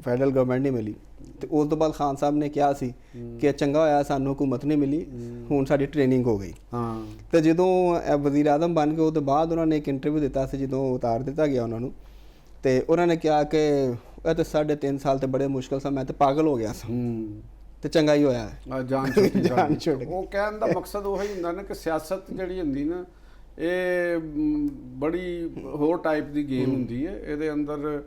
A: ਫੈਡਰਲ ਗਵਰਨਮੈਂਟ ਨਹੀਂ ਮਿਲੀ, ਤੇ ਉਸ ਤੋਂ ਬਾਅਦ ਖਾਨ ਸਾਹਿਬ ਨੇ ਕਿਹਾ ਸੀ ਕਿ ਚੰਗਾ ਹੋਇਆ ਸਾਨੂੰ ਹਕੂਮਤ ਨਹੀਂ ਮਿਲੀ, ਹੁਣ ਸਾਡੀ ਟ੍ਰੇਨਿੰਗ ਹੋ ਗਈ। ਤੇ ਜਦੋਂ ਵਜ਼ੀਰ ਆਜ਼ਮ ਬਣ ਕੇ ਉਹ ਤੋਂ ਬਾਅਦ ਉਹਨਾਂ ਨੇ ਇੱਕ ਇੰਟਰਵਿਊ ਦਿੱਤਾ ਸੀ, ਜਦੋਂ ਉਤਾਰ ਦਿੱਤਾ ਗਿਆ ਉਹਨਾਂ ਨੂੰ, ਤੇ ਉਹਨਾਂ ਨੇ ਕਿਹਾ ਕਿ ਇਹ ਤਾਂ 3.5 ਸਾਲ ਤੇ ਬੜੇ ਮੁਸ਼ਕਿਲ ਸੀ, ਮੈਂ ਤਾਂ ਪਾਗਲ ਹੋ ਗਿਆ ਸੀ, ਤੇ ਚੰਗਾ ਹੀ ਹੋਇਆ ਹੈ
B: ਜਾਨ ਛੁੱਟ। ਉਹ ਕਹਿਣ ਦਾ ਮਕਸਦ ਉਹ ਹੀ ਹੁੰਦਾ ਨਾ ਕਿ ਸਿਆਸਤ ਜਿਹੜੀ ਹੁੰਦੀ ਨਾ ਇਹ ਬੜੀ ਹੋਰ ਟਾਈਪ ਦੀ ਗੇਮ ਹੁੰਦੀ ਹੈ। ਇਹਦੇ ਅੰਦਰ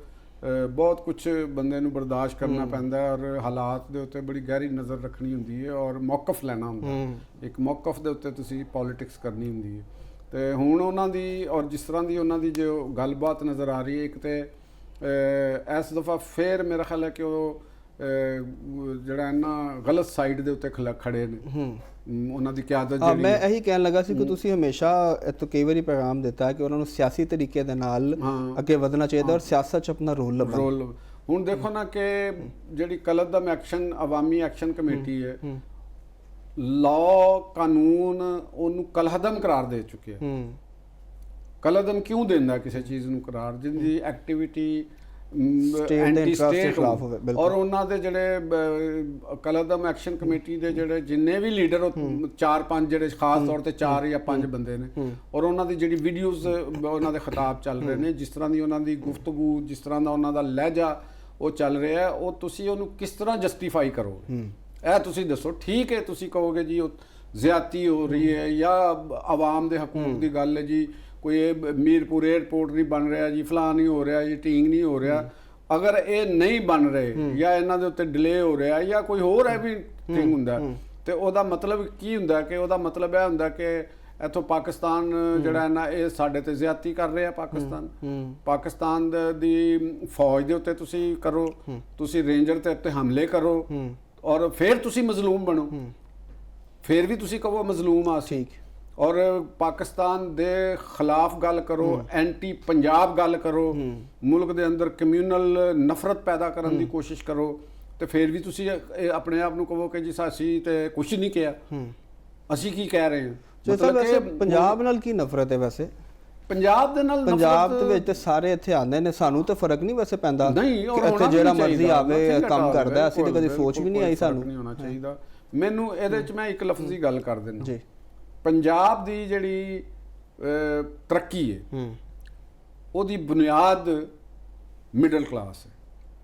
B: ਬਹੁਤ ਕੁਝ ਬੰਦੇ ਨੂੰ ਬਰਦਾਸ਼ਤ ਕਰਨਾ ਪੈਂਦਾ ਹੈ, ਔਰ ਹਾਲਾਤ ਦੇ ਉੱਤੇ ਬੜੀ ਗਹਿਰੀ ਨਜ਼ਰ ਰੱਖਣੀ ਹੁੰਦੀ ਹੈ, ਔਰ ਮੌਕਫ ਲੈਣਾ ਹੁੰਦਾ। ਇੱਕ ਮੌਕਫ ਦੇ ਉੱਤੇ ਤੁਸੀਂ ਪੋਲਿਟਿਕਸ ਕਰਨੀ ਹੁੰਦੀ ਹੈ। ਤੇ ਹੁਣ ਉਹਨਾਂ ਦੀ ਔਰ ਜਿਸ ਤਰ੍ਹਾਂ ਦੀ ਉਹਨਾਂ ਦੀ ਜੋ ਗੱਲਬਾਤ ਨਜ਼ਰ ਆ ਰਹੀ ਹੈ, ਇੱਕ ਤੇ ਇਸ ਦਫਾ ਫਿਰ ਮੇਰਾ ਖਿਆਲ ਹੈ ਕਿ ਉਹ ਜਿਹੜਾ ਇਹਨਾਂ ਗਲਤ ਸਾਈਡ ਦੇ ਉੱਤੇ ਖੜੇ ਨੇ, ਉਹਨਾਂ ਦੀ ਕਿਆਦਤ ਜਿਹੜੀ। ਮੈਂ
A: ਇਹੀ ਕਹਿਣ ਲੱਗਾ ਸੀ ਕਿ ਤੁਸੀਂ ਹਮੇਸ਼ਾ ਇੱਥੋਂ ਕਈ ਵਾਰੀ ਪੈਗਾਮ ਦਿੱਤਾ ਕਿ ਉਹਨਾਂ ਨੂੰ ਸਿਆਸੀ ਤਰੀਕੇ ਦੇ ਨਾਲ ਅੱਗੇ ਵਧਣਾ ਚਾਹੀਦਾ ਔਰ ਸਿਆਸਤ 'ਚ ਆਪਣਾ ਰੋਲ ਲੱਭਣਾ।
B: ਹੁਣ ਦੇਖੋ ਨਾ ਕਿ ਜਿਹੜੀ ਕਲਅਦਮ ਐਕਸ਼ਨ ਅਵਾਮੀ ਐਕਸ਼ਨ ਕਮੇਟੀ ਹੈ, ਲਾਅ ਕਾਨੂੰਨ ਉਹਨੂੰ ਕਲਹਦਮ ਕਰਾਰ ਦੇ ਚੁੱਕਿਆ। ਕਲਅਦਮ ਕਿਉਂ ਦਿੰਦਾ ਕਿਸੇ ਚੀਜ਼ ਨੂੰ ਕਰਾਰ ਜਿੰਦੀ ਐਕਟੀਵਿਟੀ ਐਂਟੀ ਸਟੇਟ ਔਰ ਉਹਨਾਂ ਦੇ ਜਿਹੜੇ ਕਲਅਦਮ ਐਕਸ਼ਨ ਕਮੇਟੀ ਦੇ ਜਿਹੜੇ ਜਿੰਨੇ ਵੀ ਲੀਡਰ 4-5 ਜਿਹੜੇ ਖਾਸ ਤੌਰ ਤੇ 4 ਜਾਂ 5 ਬੰਦੇ ਨੇ, ਔਰ ਉਹਨਾਂ ਦੀ ਜਿਹੜੀ ਵੀਡੀਓਜ਼ ਉਹਨਾਂ ਦੇ ਖਿਤਾਬ ਚੱਲ ਰਹੇ ਨੇ, ਜਿਸ ਤਰ੍ਹਾਂ ਦੀ ਉਹਨਾਂ ਦੀ ਗੁਫ਼ਤਗੂ, ਜਿਸ ਤਰ੍ਹਾਂ ਦਾ ਉਹਨਾਂ ਦਾ ਲਹਿਜਾ ਉਹ ਚੱਲ ਰਿਹਾ ਹੈ, ਉਹ ਤੁਸੀਂ ਉਹਨੂੰ ਕਿਸ ਤਰ੍ਹਾਂ ਜਸਟੀਫਾਈ ਕਰੋਗੇ? ਇਹ ਤੁਸੀਂ ਦੱਸੋ। ਠੀਕ ਹੈ, ਤੁਸੀਂ ਕਹੋਗੇ ਜੀ ਉਹ ਜ਼ਿਆਦਤੀ ਹੋ ਰਹੀ ਹੈ ਜਾਂ ਆਵਾਮ ਦੇ ਹਕੂਕ ਦੀ ਗੱਲ ਹੈ ਜੀ, ਕੋਈ ਮੀਰਪੁਰ 에ਅਰਪੋਰਟ ਨਹੀਂ ਬਣ ਰਿਹਾ ਜੀ, ਫਲਾਂ ਨਹੀਂ ਹੋ ਰਿਹਾ ਜੀ, ਟੀਂਗ ਨਹੀਂ ਹੋ ਰਿਹਾ। ਅਗਰ ਇਹ ਨਹੀਂ ਬਣ ਰਹੇ ਜਾਂ ਇਹਨਾਂ ਦੇ ਉੱਤੇ ਡਿਲੇ ਹੋ ਰਿਹਾ ਜਾਂ ਕੋਈ ਹੋਰ ਹੈ ਵੀ ਥਿੰਗ ਹੁੰਦਾ, ਤੇ ਉਹਦਾ ਮਤਲਬ ਕੀ ਹੁੰਦਾ? ਕਿ ਉਹਦਾ ਮਤਲਬ ਇਹ ਹੁੰਦਾ ਕਿ ਇੱਥੋਂ ਪਾਕਿਸਤਾਨ ਜਿਹੜਾ ਹੈ ਨਾ ਇਹ ਸਾਡੇ ਤੇ ਜ਼ਿਆਦਤੀ ਕਰ ਰਿਹਾ। ਪਾਕਿਸਤਾਨ ਦੀ ਫੌਜ ਦੇ ਉੱਤੇ ਤੁਸੀਂ ਕਰੋ, ਤੁਸੀਂ ਰੇਂਜਰ ਤੇ ਉੱਤੇ ਹਮਲੇ ਕਰੋ, ਔਰ ਫਿਰ ਤੁਸੀਂ ਮਜ਼ਲੂਮ ਬਣੋ, ਫਿਰ ਵੀ ਤੁਸੀਂ ਕਹੋ ਮਜ਼ਲੂਮ ਆ। ਠੀਕ। ਔਰ ਪਾਕਿਸਤਾਨ ਦੇ ਖਿਲਾਫ ਗੱਲ ਕਰੋ, ਐਂਟੀ ਪੰਜਾਬ ਗੱਲ ਕਰੋ, ਮੁਲਕ ਦੇ ਅੰਦਰ ਕਮਿਊਨਲ ਨਫ਼ਰਤ ਪੈਦਾ ਕਰਨ ਦੀ ਕੋਸ਼ਿਸ਼ ਕਰੋ, ਤੇ ਫਿਰ ਵੀ ਤੁਸੀਂ ਆਪਣੇ ਆਪ ਨੂੰ ਕਹੋ ਕਿ ਜੀ ਅਸੀਂ ਤੇ ਕੁਝ ਨਹੀਂ ਕਿਹਾ, ਅਸੀਂ ਕੀ ਕਹਿ ਰਹੇ ਹਾਂ।
A: ਮਤਲਬ ਕਿ ਪੰਜਾਬ ਨਾਲ ਕੀ ਨਫ਼ਰਤ ਹੈ? ਵੈਸੇ
B: ਪੰਜਾਬ ਦੇ ਨਾਲ
A: ਪੰਜਾਬ ਦੇ ਵਿੱਚ ਤੇ ਸਾਰੇ ਇੱਥੇ ਆਉਂਦੇ ਨੇ, ਸਾਨੂੰ ਤਾਂ ਫਰਕ ਨਹੀਂ ਵੈਸੇ ਪੈਂਦਾ ਇੱਥੇ ਜਿਹੜਾ ਮਰਜ਼ੀ ਆਵੇ ਕੰਮ ਕਰਦਾ, ਅਸੀਂ ਤਾਂ ਕਦੇ ਸੋਚ ਵੀ ਨਹੀਂ ਆਈ ਸਾਨੂੰ
B: ਨਹੀਂ ਹੋਣਾ ਚਾਹੀਦਾ। ਮੈਨੂੰ ਇਹਦੇ 'ਚ ਮੈਂ ਇੱਕ ਲਫ਼ਜ਼ੀ ਗੱਲ ਕਰ ਦਿੰਦਾ ਜੀ। ਪੰਜਾਬ ਦੀ ਜਿਹੜੀ ਤਰੱਕੀ ਹੈ ਉਹਦੀ ਬੁਨਿਆਦ ਮਿਡਲ ਕਲਾਸ ਹੈ।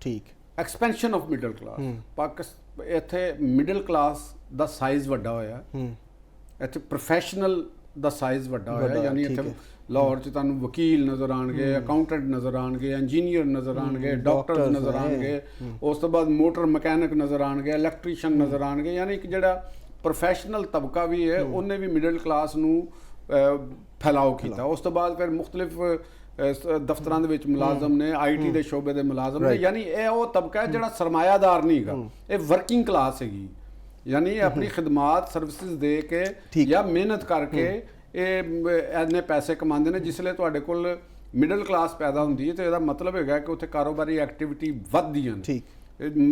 B: ਠੀਕ। Expansion of middle class. ਇੱਥੇ ਮਿਡਲ ਕਲਾਸ ਦਾ ਸਾਈਜ਼ ਵੱਡਾ ਹੋਇਆ, ਇੱਥੇ ਪ੍ਰੋਫੈਸ਼ਨਲ ਦਾ ਸਾਈਜ਼ ਵੱਡਾ ਹੋਇਆ, ਯਾਨੀ ਇੱਥੇ ਲਾਹੌਰ 'ਚ ਤੁਹਾਨੂੰ ਵਕੀਲ ਨਜ਼ਰ ਆਉਣਗੇ, ਅਕਾਊਂਟੈਂਟ ਨਜ਼ਰ ਆਉਣਗੇ, ਇੰਜੀਨੀਅਰ ਨਜ਼ਰ ਆਉਣਗੇ, ਡਾਕਟਰ ਨਜ਼ਰ ਆਉਣਗੇ, ਉਸ ਤੋਂ ਬਾਅਦ ਮੋਟਰ ਮਕੈਨਿਕ ਨਜ਼ਰ ਆਉਣਗੇ, ਇਲੈਕਟ੍ਰੀਸ਼ੀਅਨ ਨਜ਼ਰ ਆਉਣਗੇ। ਯਾਨੀ ਕਿ ਜਿਹੜਾ ਪ੍ਰੋਫੈਸ਼ਨਲ ਤਬਕਾ ਵੀ ਹੈ ਉਹਨੇ ਵੀ ਮਿਡਲ ਕਲਾਸ ਨੂੰ ਫੈਲਾਓ ਕੀਤਾ। ਉਸ ਤੋਂ ਬਾਅਦ ਫਿਰ ਮੁਖਤਲਿਫ ਦਫ਼ਤਰਾਂ ਦੇ ਵਿੱਚ ਮੁਲਾਜ਼ਮ ਨੇ, IT ਦੇ ਸ਼ੋਬੇ ਦੇ ਮੁਲਾਜ਼ਮ ਨੇ, ਯਾਨੀ ਇਹ ਉਹ ਤਬਕਾ ਹੈ ਜਿਹੜਾ ਸਰਮਾਇਆਦਾਰ ਨਹੀਂ ਹੈਗਾ, ਇਹ ਵਰਕਿੰਗ ਕਲਾਸ ਹੈਗੀ। ਯਾਨੀ ਆਪਣੀ ਖਿਦਮਾਤ ਸਰਵਿਸਿਜ਼ ਦੇ ਕੇ ਜਾਂ ਮਿਹਨਤ ਕਰਕੇ ਇਹ ਇੰਨੇ ਪੈਸੇ ਕਮਾਉਂਦੇ ਨੇ। ਜਿਸ ਲਈ ਤੁਹਾਡੇ ਕੋਲ ਮਿਡਲ ਕਲਾਸ ਪੈਦਾ ਹੁੰਦੀ ਹੈ ਤੇ ਇਹਦਾ ਮਤਲਬ ਹੈਗਾ ਕਿ ਉੱਥੇ ਕਾਰੋਬਾਰੀ ਐਕਟੀਵਿਟੀ ਵੱਧਦੀਆਂ ਨੇ,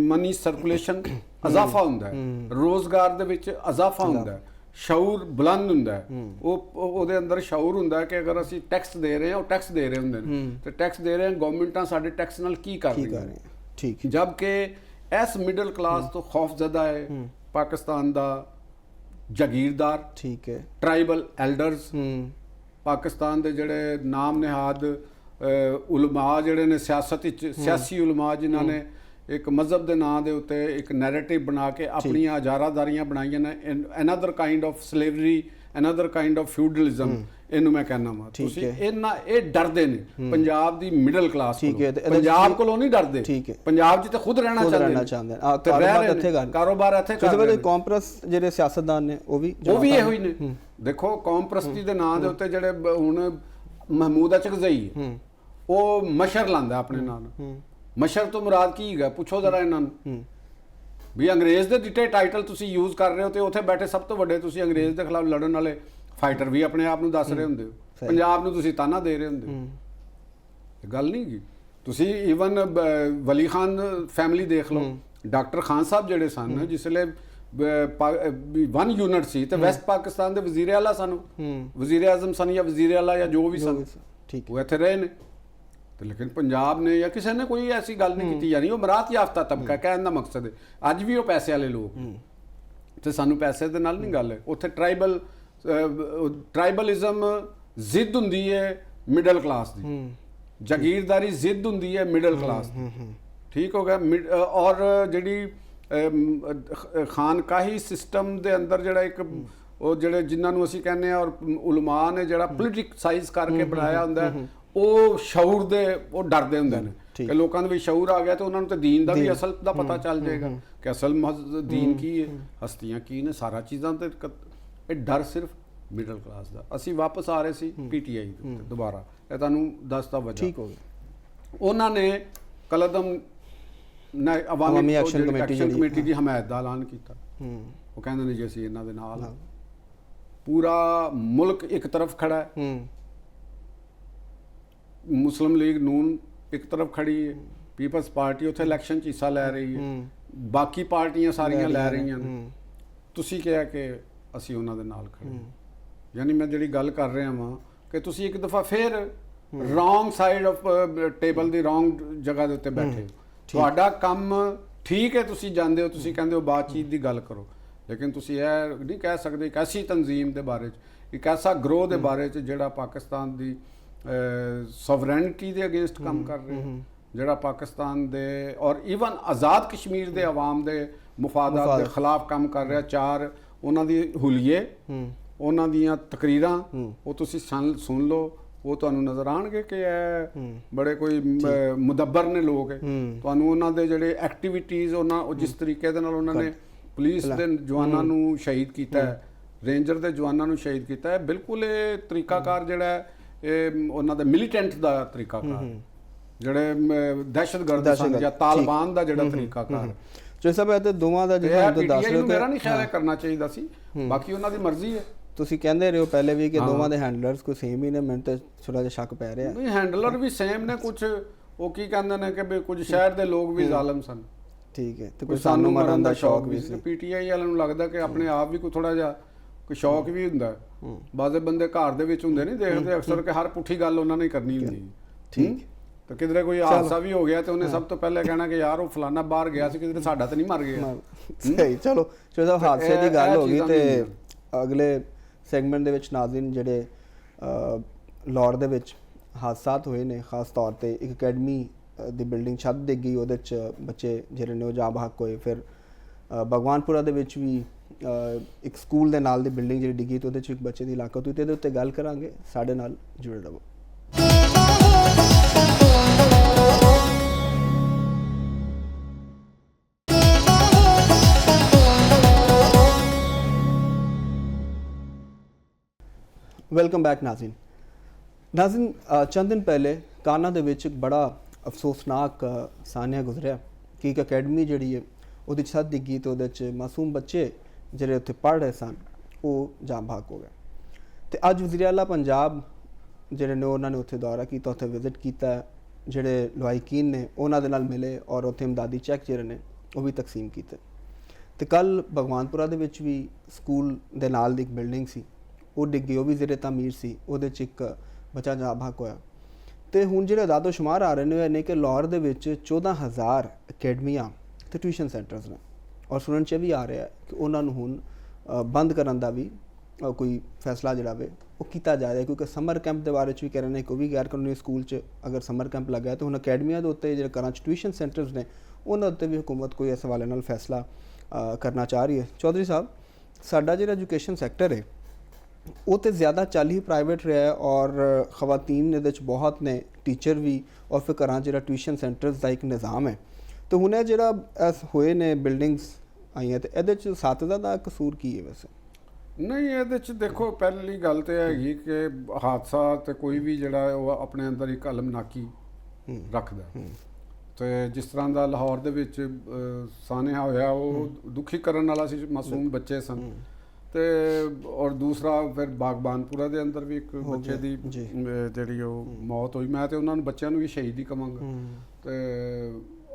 B: ਮਨੀ ਸਰਕੂਲੇਸ਼ਨ ਇਜ਼ਾਫਾ ਹੁੰਦਾ ਹੈ, ਰੋਜ਼ਗਾਰ ਦੇ ਵਿੱਚ ਇਜ਼ਾਫਾ ਹੁੰਦਾ ਹੈ, ਸ਼ਊਰ ਬੁਲੰਦ ਹੁੰਦਾ ਹੈ। ਉਹਦੇ ਅੰਦਰ ਸ਼ਊਰ ਹੁੰਦਾ ਹੈ ਕਿ ਅਗਰ ਅਸੀਂ ਟੈਕਸ ਦੇ ਰਹੇ ਹਾਂ, ਉਹ ਟੈਕਸ ਦੇ ਰਹੇ ਹੁੰਦੇ ਨੇ, ਤੇ ਟੈਕਸ ਦੇ ਰਹੇ ਹਾਂ, ਗਵਰਨਮੈਂਟਾਂ ਸਾਡੇ ਟੈਕਸ ਨਾਲ ਕੀ ਕਰ ਰਹੀਆਂ ਨੇ। ਠੀਕ। ਜਦ ਕਿ ਇਸ ਮਿਡਲ ਕਲਾਸ ਤੋਂ ਖੌਫਜ਼ਦਾ ਹੈ ਪਾਕਿਸਤਾਨ ਦਾ ਜਾਗੀਰਦਾਰ,
A: ਠੀਕ ਹੈ।
B: ਟਰਾਈਬਲ ਐਲਡਰਸ, ਪਾਕਿਸਤਾਨ ਦੇ ਜਿਹੜੇ ਨਾਮ ਨਿਹਾਦ ਉਲਮਾ ਜਿਹੜੇ ਨੇ ਸਿਆਸਤ ਵਿੱਚ, ਸਿਆਸੀ ਉਲਮਾ ਜਿਨ੍ਹਾਂ ਨੇ ਇੱਕ ਮਜ਼ਹਬ ਦੇ ਨਾਂ ਦੇ ਉੱਤੇ ਇੱਕ ਨੈਰੇਟਿਵ ਬਣਾ ਕੇ ਆਪਣੀਆਂ ਇਜਾਰਾਦਾਰੀਆਂ ਬਣਾਈਆਂ ਨੇ। Another kind of slavery, another kind of feudalism, ਇਹਨੂੰ ਮੈਂ ਕਹਿਣਾ ਵਾ। ਤੁਸੀਂ ਇਹ ਡਰਦੇ ਨੇ ਪੰਜਾਬ ਦੀ ਮਿਡਲ ਕਲਾਸ ਕੋਲੋਂ, ਪੰਜਾਬ ਕੋਲੋਂ ਨਹੀਂ ਡਰਦੇ। ਪੰਜਾਬ 'ਚ ਤਾਂ ਖੁਦ ਰਹਿਣਾ ਚਾਹੁੰਦੇ ਨੇ, ਕਾਰੋਬਾਰ ਇੱਥੇ ਕਰਦੇ।
A: ਕਾਂਪਰਸ ਜਿਹੜੇ ਸਿਆਸਤਦਾਨ ਨੇ ਉਹ ਵੀ
B: ਇਹੋ ਹੀ ਨੇ। ਦੇਖੋ ਕੌਮਪ੍ਰਸਤੀ ਦੇ ਨਾਂ ਦੇ ਉੱਤੇ ਜਿਹੜੇ ਹੁਣ ਮਹਿਮੂਦ ਅਚਕਜ਼ਈ ਉਹ ਮਸ਼ਰ ਲਾਂਦਾ ਆਪਣੇ ਨਾਲ। ਮਸ਼ਰ ਤੋਂ ਮੁਰਾਦ ਕੀ ਹੈਗਾ ਪੁੱਛੋ ਜ਼ਰਾ ਇਹਨਾਂ ਨੂੰ ਵੀ ਅੰਗਰੇਜ਼ ਦੇ ਦਿੱਤੇ ਟਾਈਟਲ ਤੁਸੀਂ ਯੂਜ਼ ਕਰ ਰਹੇ ਹੋ ਤੇ ਉੱਥੇ ਬੈਠੇ ਸਭ ਤੋਂ ਵੱਡੇ ਤੁਸੀਂ ਅੰਗਰੇਜ਼ ਦੇ ਖਿਲਾਫ ਲੜਨ ਵਾਲੇ ਫਾਈਟਰ ਵੀ ਆਪਣੇ ਆਪ ਨੂੰ ਦੱਸ ਰਹੇ ਹੁੰਦੇ ਹੋ, ਪੰਜਾਬ ਨੂੰ ਤੁਸੀਂ ਤਾਨਾ ਦੇ ਰਹੇ ਹੁੰਦੇ ਹੋ। ਗੱਲ ਨਹੀਂ ਗੀ। ਤੁਸੀਂ ਈਵਨ ਵਲੀ ਖਾਨ ਫੈਮਿਲੀ ਦੇਖ ਲਓ, ਡਾਕਟਰ ਖਾਨ ਸਾਹਿਬ ਜਿਹੜੇ ਸਨ ਜਿਸਲੇ 1 ਯੂਨਿਟ ਸੀ ਤੇ ਵੈਸਟ ਪਾਕਿਸਤਾਨ ਦੇ ਵਜ਼ੀਰ ਆਲਾ ਸਨ, ਵਜ਼ੀਰ ਆਜ਼ਮ ਸਨ ਜਾਂ ਵਜ਼ੀਰ ਆਲਾ ਜਾਂ ਜੋ ਵੀ ਸਨ, ਉਹ ਇੱਥੇ ਰਹੇ ਨੇ। ਤੇ ਲੇਕਿਨ ਪੰਜਾਬ ਨੇ ਜਾਂ ਕਿਸੇ ਨੇ ਕੋਈ ਐਸੀ ਗੱਲ ਨਹੀਂ ਕੀਤੀ, ਯਾਨੀ ਉਹ ਮਰਾਤ ਯਾਫਤਾ ਤਬਕਾ ਕਹਿਣ ਦਾ ਮਕਸਦ ਹੈ। ਅੱਜ ਵੀ ਉਹ ਪੈਸੇ ਵਾਲੇ ਲੋਕ ਤੇ ਸਾਨੂੰ ਪੈਸੇ ਦੇ ਨਾਲ ਨਹੀਂ ਗੱਲ ਹੈ। ਉੱਥੇ ਟਰਾਈਬਲਿਜ਼ਮ ਜ਼ਿੱਦ ਹੁੰਦੀ ਹੈ ਮਿਡਲ ਕਲਾਸ ਦੀ, ਜਾਗੀਰਦਾਰੀ ਜ਼ਿੱਦ ਹੁੰਦੀ ਹੈ ਮਿਡਲ ਕਲਾਸ ਦੀ, ਠੀਕ ਹੋ ਗਿਆ। ਔਰ ਜਿਹੜੀ ਖਾਨਕਾਹੀ ਸਿਸਟਮ ਦੇ ਅੰਦਰ ਜਿਹੜਾ ਇੱਕ ਉਹ ਜਿਹੜੇ ਜਿਨ੍ਹਾਂ ਨੂੰ ਅਸੀਂ ਕਹਿੰਦੇ ਆ ਔਰ ਉਲਮਾ ਨੇ ਜਿਹੜਾ ਪੋਲੀਟਿਕਸਾਈਜ਼ ਕਰਕੇ ਬਣਾਇਆ ਹੁੰਦਾ, ਉਹ ਸ਼ਊਰ ਦੇ ਉਹ ਡਰਦੇ ਹੁੰਦੇ ਨੇ ਕਿ ਲੋਕਾਂ ਦੇ ਵਿੱਚ ਸ਼ਊਰ ਆ ਗਿਆ ਤੇ ਉਹਨਾਂ ਨੂੰ ਤੇ ਦੀਨ ਦਾ ਵੀ ਅਸਲ ਦਾ ਪਤਾ ਚੱਲ ਜਾਏਗਾ ਕਿ ਅਸਲ ਦੀਨ ਕੀ ਹੈ, ਹਸਤੀਆਂ ਕੀ ਨੇ, ਸਾਰਾ ਚੀਜ਼ਾਂ ਤੇ ਇਹ ਡਰ ਸਿਰਫ ਮਿਡਲ ਕਲਾਸ ਦਾ। ਅਸੀਂ ਵਾਪਸ ਆ ਰਹੇ ਸੀ ਪੀਟੀਆਈ ਦੇ ਉੱਤੇ ਦੁਬਾਰਾ, ਇਹ ਤੁਹਾਨੂੰ ਦੱਸਦਾ ਵਜ੍ਹਾ। ਠੀਕ ਹੋ ਗਿਆ। ਉਹਨਾਂ ਨੇ ਕਲਦਮ ਅਵਾਮੀ ਐਕਸ਼ਨ ਕਮੇਟੀ ਦੀ ਹਮਾਇਤ ਦਾ ਐਲਾਨ ਕੀਤਾ। ਉਹ ਕਹਿੰਦੇ ਨੇ ਜੀ ਅਸੀਂ ਇਹਨਾਂ ਦੇ ਨਾਲ, ਪੂਰਾ ਮੁਲਕ ਇੱਕ ਤਰਫ ਖੜਾ ਹੈ, ਮੁਸਲਿਮ ਲੀਗ ਨੂਨ ਇੱਕ ਤਰਫ ਖੜੀ ਹੈ, ਪੀਪਲਸ ਪਾਰਟੀ ਉੱਥੇ ਇਲੈਕਸ਼ਨ 'ਚ ਹਿੱਸਾ ਲੈ ਰਹੀ ਹੈ, ਬਾਕੀ ਪਾਰਟੀਆਂ ਸਾਰੀਆਂ ਲੈ ਰਹੀਆਂ ਨੇ। ਤੁਸੀਂ ਕਿਹਾ ਕਿ ਅਸੀਂ ਉਹਨਾਂ ਦੇ ਨਾਲ ਖੜੇ। ਯਾਨੀ ਮੈਂ ਜਿਹੜੀ ਗੱਲ ਕਰ ਰਿਹਾ ਵਾਂ ਕਿ ਤੁਸੀਂ ਇੱਕ ਦਫਾ ਫਿਰ wrong side of table the wrong ਜਗ੍ਹਾ ਦੇ ਉੱਤੇ ਬੈਠੇ ਹੋ। ਤੁਹਾਡਾ ਕੰਮ ਠੀਕ ਹੈ, ਤੁਸੀਂ ਜਾਂਦੇ ਹੋ, ਤੁਸੀਂ ਕਹਿੰਦੇ ਹੋ ਬਾਤਚੀਤ ਦੀ ਗੱਲ ਕਰੋ, ਲੇਕਿਨ ਤੁਸੀਂ ਇਹ ਨਹੀਂ ਕਹਿ ਸਕਦੇ ਇੱਕ ਐਸੀ ਤਨਜ਼ੀਮ ਦੇ ਬਾਰੇ 'ਚ, ਇੱਕ ਐਸਾ ਗਰੋਹ ਦੇ ਬਾਰੇ 'ਚ ਜਿਹੜਾ ਪਾਕਿਸਤਾਨ ਦੀ ਸੋਵਰੇਨਿਟੀ ਦੇ ਅਗੇਂਸਟ ਕੰਮ ਕਰ ਰਿਹਾ, ਜਿਹੜਾ ਪਾਕਿਸਤਾਨ ਦੇ ਔਰ ਈਵਨ ਆਜ਼ਾਦ ਕਸ਼ਮੀਰ ਦੇ ਆਵਾਮ ਦੇ ਮੁਫਾਦਾਤ ਦੇ ਖਿਲਾਫ ਕੰਮ ਕਰ ਰਿਹਾ। 4 ਉਹਨਾਂ ਦੀ ਹੁਲੀਏ, ਉਹਨਾਂ ਦੀਆਂ ਤਕਰੀਰਾਂ ਉਹ ਤੁਸੀਂ ਸੁਣ ਲਓ, ਉਹ ਤੁਹਾਨੂੰ ਨਜ਼ਰ ਆਣਗੇ ਕਿ ਇਹ ਬੜੇ ਕੋਈ ਮੁਦੱਬਰ ਨੇ ਲੋਕ। ਤੁਹਾਨੂੰ ਉਹਨਾਂ ਦੇ ਜਿਹੜੇ ਐਕਟੀਵਿਟੀਜ਼, ਉਹਨਾਂ ਜਿਸ ਤਰੀਕੇ ਦੇ ਨਾਲ ਉਹਨਾਂ ਨੇ ਪੁਲਿਸ ਦੇ ਜਵਾਨਾਂ ਨੂੰ ਸ਼ਹੀਦ ਕੀਤਾ ਹੈ, ਰੇਂਜਰ ਦੇ ਜਵਾਨਾਂ ਨੂੰ ਸ਼ਹੀਦ ਕੀਤਾ ਹੈ, ਬਿਲਕੁਲ ਇਹ ਤਰੀਕਾਕਾਰ ਜਿਹੜਾ ਇਹ ਉਹਨਾਂ ਦਾ ਮਿਲੀਟੈਂਟ ਦਾ ਤਰੀਕਾਕਾਰ, ਜਿਹੜੇ ਦਹਿਸ਼ਤਗਰਦ ਸਨ ਜਾਂ ਤਾਲਿਬਾਨ ਦਾ ਜਿਹੜਾ ਤਰੀਕਾਕਾਰ।
A: ਜੋ ਸਭ ਇਹ ਦੋਵਾਂ ਦਾ ਜਿਹੜਾ ਦੱਸ ਰਹੇ ਹੋ,
B: ਮੇਰਾ ਨਹੀਂ ਖਿਆਲ ਕਰਨਾ ਚਾਹੀਦਾ ਸੀ, ਬਾਕੀ ਉਹਨਾਂ ਦੀ ਮਰਜ਼ੀ ਹੈ।
A: ਤੁਸੀਂ ਕਹਿੰਦੇ ਰਹੇ ਹੋ ਪਹਿਲੇ ਵੀ ਕਿ ਦੋਵਾਂ ਦੇ ਹੈਂਡਲਰਸ ਕੋਈ ਸੇਮ ਹੀ ਨੇ, ਮੈਨੂੰ ਤਾਂ ਥੋੜਾ ਜਿਹਾ ਸ਼ੱਕ ਪੈ ਰਿਹਾ।
B: ਨਹੀਂ, ਹੈਂਡਲਰ ਵੀ ਸੇਮ ਨੇ, ਕੁਝ ਉਹ ਕੀ ਕਹਿੰਦੇ ਨੇ ਕਿ ਕੁਝ ਸ਼ਹਿਰ ਦੇ ਲੋਕ ਵੀ ਜ਼ਾਲਮ ਸਨ,
A: ਠੀਕ ਹੈ, ਤੇ ਕੋਈ ਸਾਨੂੰ ਮਾਰਨ ਦਾ ਸ਼ੌਕ ਵੀ ਸੀ।
B: ਪੀਟੀਆਈ ਵਾਲਿਆਂ ਨੂੰ ਲੱਗਦਾ ਕਿ ਆਪਣੇ ਆਪ ਵੀ ਕੋਈ ਥੋੜਾ ਜਿਹਾ ਕੋਈ ਸ਼ੌਕ ਵੀ ਹੁੰਦਾ। ਬਾਜ਼ੇ ਬੰਦੇ ਘਰ ਦੇ ਵਿੱਚ ਹੁੰਦੇ ਨਹੀਂ ਦੇਖਦੇ ਅਕਸਰ ਕਿ ਹਰ ਪੁੱਠੀ ਗੱਲ ਉਹਨਾਂ ਨੇ ਕਰਨੀ ਹੁੰਦੀ, ਠੀਕ। ਤੇ ਕਿਧਰੇ ਕੋਈ ਹਾਦਸਾ ਵੀ ਹੋ ਗਿਆ ਤੇ ਉਹਨੇ ਸਭ ਤੋਂ ਪਹਿਲੇ ਕਹਿਣਾ ਕਿ ਯਾਰ ਉਹ ਫਲਾਨਾ ਬਾਹਰ ਗਿਆ ਸੀ, ਕਿਧਰੇ ਸਾਡਾ ਤਾਂ ਨਹੀਂ ਮਰ ਗਿਆ।
A: ਸਹੀ, ਚਲੋ ਜਦੋਂ ਹਾਦਸੇ ਦੀ ਗੱਲ ਹੋ ਗਈ ਤੇ ਅਗਲੇ ਸੈਗਮੈਂਟ ਦੇ ਵਿੱਚ ਨਾਜ਼ਰੀਨ ਜਿਹੜੇ ਲਾਹੌਰ ਦੇ ਵਿੱਚ ਹਾਦਸਾਤ ਹੋਏ ਨੇ, ਖਾਸ ਤੌਰ ਤੇ ਇੱਕ ਅਕੈਡਮੀ ਦੀ ਬਿਲਡਿੰਗ ਛੱਤ ਡਿੱਗ ਗਈ, ਉਹਦੇ 'ਚ ਬੱਚੇ ਜਿਹੜੇ ਨੇ ਉਹ ਜਾਂ ਬਹਕ ਹੋਏ। ਫਿਰ ਭਗਵਾਨਪੁਰਾ ਦੇ ਵਿੱਚ ਵੀ ਇੱਕ ਸਕੂਲ ਦੇ ਨਾਲ ਦੀ ਬਿਲਡਿੰਗ ਜਿਹੜੀ ਡਿੱਗੀ ਤੇ ਉਹਦੇ 'ਚ ਇੱਕ ਬੱਚੇ ਦੀ ਹਲਾਕਤ ਹੋਈ। ਤੇ ਇਹਦੇ ਉੱਤੇ ਗੱਲ ਕਰਾਂਗੇ, ਸਾਡੇ ਨਾਲ ਜੁੜੇ ਰਹੋ। Welcome back Nazreen. ਚੰਦ ਦਿਨ ਪਹਿਲੇ ਕਾਨਾ ਦੇ ਵਿੱਚ ਇੱਕ ਬੜਾ ਅਫਸੋਸਨਾਕ ਸਾਨਿਆ ਗੁਜ਼ਰਿਆ ਕਿ ਇੱਕ ਅਕੈਡਮੀ ਜਿਹੜੀ ਹੈ ਉਹਦੀ ਛੱਤ ਡਿੱਗੀ ਤੇ ਉਹਦੇ 'ਚ ਮਾਸੂਮ ਬੱਚੇ ਜਿਹੜੇ ਉੱਥੇ ਪੜ੍ਹ ਰਹੇ ਸਨ ਉਹ ਜਾਂ ਬਹਕ ਹੋ ਗਏ। ਤੇ ਅੱਜ ਵਜ਼ੀਰ ਆਲਾ ਪੰਜਾਬ ਜਿਹੜੇ ਨੇ ਉਹਨਾਂ ਨੇ ਉੱਥੇ ਦੌਰਾ ਕੀਤਾ, ਉੱਥੇ ਵਿਜ਼ਿਟ ਕੀਤਾ, ਜਿਹੜੇ ਲਵਾਈਕੀਨ ਨੇ ਉਹਨਾਂ ਦੇ ਨਾਲ ਮਿਲੇ ਔਰ ਉੱਥੇ ਇਮਦਾਦੀ ਚੈੱਕ ਜਿਹੜੇ ਨੇ ਉਹ ਵੀ ਤਕਸੀਮ ਕੀਤੇ। ਤੇ ਕੱਲ ਭਗਵਾਨਪੁਰਾ ਦੇ ਵਿੱਚ ਵੀ ਸਕੂਲ ਦੇ ਨਾਲ ਦੀ ਇੱਕ ਬਿਲਡਿੰਗ ਸੀ, ਉਹ ਡਿੱਗੀ, ਉਹ ਵੀ ਜ਼ੇਰੇ ਤਾਮੀਰ ਸੀ, ਉਹਦੇ 'ਚ ਇੱਕ ਬੱਚਾ ਜਾਂ ਬਹਕ ਹੋਇਆ। ਤੇ ਹੁਣ ਜਿਹੜੇ ਦਾਦੋ ਸ਼ੁਮਾਰ ਆ ਰਹੇ ਨੇ ਕਿ ਲਾਹੌਰ ਦੇ ਵਿੱਚ 14,000 ਅਕੈਡਮੀਆਂ ਤੇ ਟਿਊਸ਼ਨ ਸੈਂਟਰਸ ਨੇ, ਔਰ ਸੁਣਨ 'ਚ ਵੀ ਆ ਰਿਹਾ ਕਿ ਉਹਨਾਂ ਨੂੰ ਹੁਣ ਬੰਦ ਕਰਨ ਦਾ ਵੀ ਕੋਈ ਫੈਸਲਾ ਜਿਹੜਾ ਵੇ ਉਹ ਕੀਤਾ ਜਾ ਰਿਹਾ, ਕਿਉਂਕਿ ਸਮਰ ਕੈਂਪ ਦੇ ਬਾਰੇ 'ਚ ਵੀ ਕਹਿ ਰਹੇ ਨੇ ਕਿ ਉਹ ਵੀ ਗੈਰ ਕਾਨੂੰਨੀ ਸਕੂਲ 'ਚ ਅਗਰ ਸਮਰ ਕੈਂਪ ਲੱਗਾ ਤਾਂ ਹੁਣ ਅਕੈਡਮੀਆਂ ਦੇ ਉੱਤੇ ਜਿਹੜੇ ਘਰਾਂ 'ਚ ਟਿਊਸ਼ਨ ਸੈਂਟਰਸ ਨੇ ਉਹਨਾਂ ਉੱਤੇ ਵੀ ਹੁਕੂਮਤ ਕੋਈ ਇਸ ਹਵਾਲੇ ਨਾਲ ਫੈਸਲਾ ਕਰਨਾ ਚਾਹ ਰਹੀ ਹੈ। ਚੌਧਰੀ ਸਾਹਿਬ, ਸਾਡਾ ਜਿਹੜਾ ਐਜੂਕੇਸ਼ਨ ਸੈਕਟਰ ਹੈ ਉਹ ਤਾਂ ਜ਼ਿਆਦਾ ਚੱਲ ਹੀ ਪ੍ਰਾਈਵੇਟ ਰਿਹਾ ਹੈ ਔਰ ਖਵਾਤੀਨ ਇਹਦੇ 'ਚ ਬਹੁਤ ਨੇ, ਟੀਚਰ ਵੀ, ਔਰ ਫਿਰ ਘਰਾਂ 'ਚ ਜਿਹੜਾ ਟਿਊਸ਼ਨ ਸੈਂਟਰਸ ਦਾ ਇੱਕ ਨਿਜ਼ਾਮ ਹੈ। ਤੇ ਹੁਣ ਇਹ ਜਿਹੜਾ ਹੋਏ ਨੇ ਬਿਲਡਿੰਗਸ ਆਈਆਂ ਤੇ ਇਹਦੇ 'ਚ ਸਾਥੀਦਾਰ ਦਾ ਕਸੂਰ ਕੀ ਹੈ ਵੈਸੇ?
B: ਨਹੀਂ, ਇਹਦੇ 'ਚ ਦੇਖੋ ਪਹਿਲੀ ਗੱਲ ਤਾਂ ਹੈਗੀ ਕਿ ਹਾਦਸਾ ਤੇ ਕੋਈ ਵੀ ਜਿਹੜਾ ਉਹ ਆਪਣੇ ਅੰਦਰ ਇੱਕ ਅਲਮਨਾਕੀ ਰੱਖਦਾ। ਤੇ ਜਿਸ ਤਰ੍ਹਾਂ ਦਾ ਲਾਹੌਰ ਦੇ ਵਿੱਚ ਸਾਨੇਹਾ ਹੋਇਆ ਉਹ ਦੁਖੀ ਕਰਨ ਵਾਲਾ ਸੀ, ਮਾਸੂਮ ਬੱਚੇ ਸਨ। ਤੇ ਔਰ ਦੂਸਰਾ ਫਿਰ ਬਾਗਬਾਨਪੁਰਾ ਦੇ ਅੰਦਰ ਵੀ ਇੱਕ ਬੱਚੇ ਦੀ ਜਿਹੜੀ ਉਹ ਮੌਤ ਹੋਈ। ਮੈਂ ਤੇ ਉਹਨਾਂ ਨੂੰ ਬੱਚਿਆਂ ਨੂੰ ਵੀ ਸ਼ਹੀਦੀ ਕਹਾਂਗਾ ਤੇ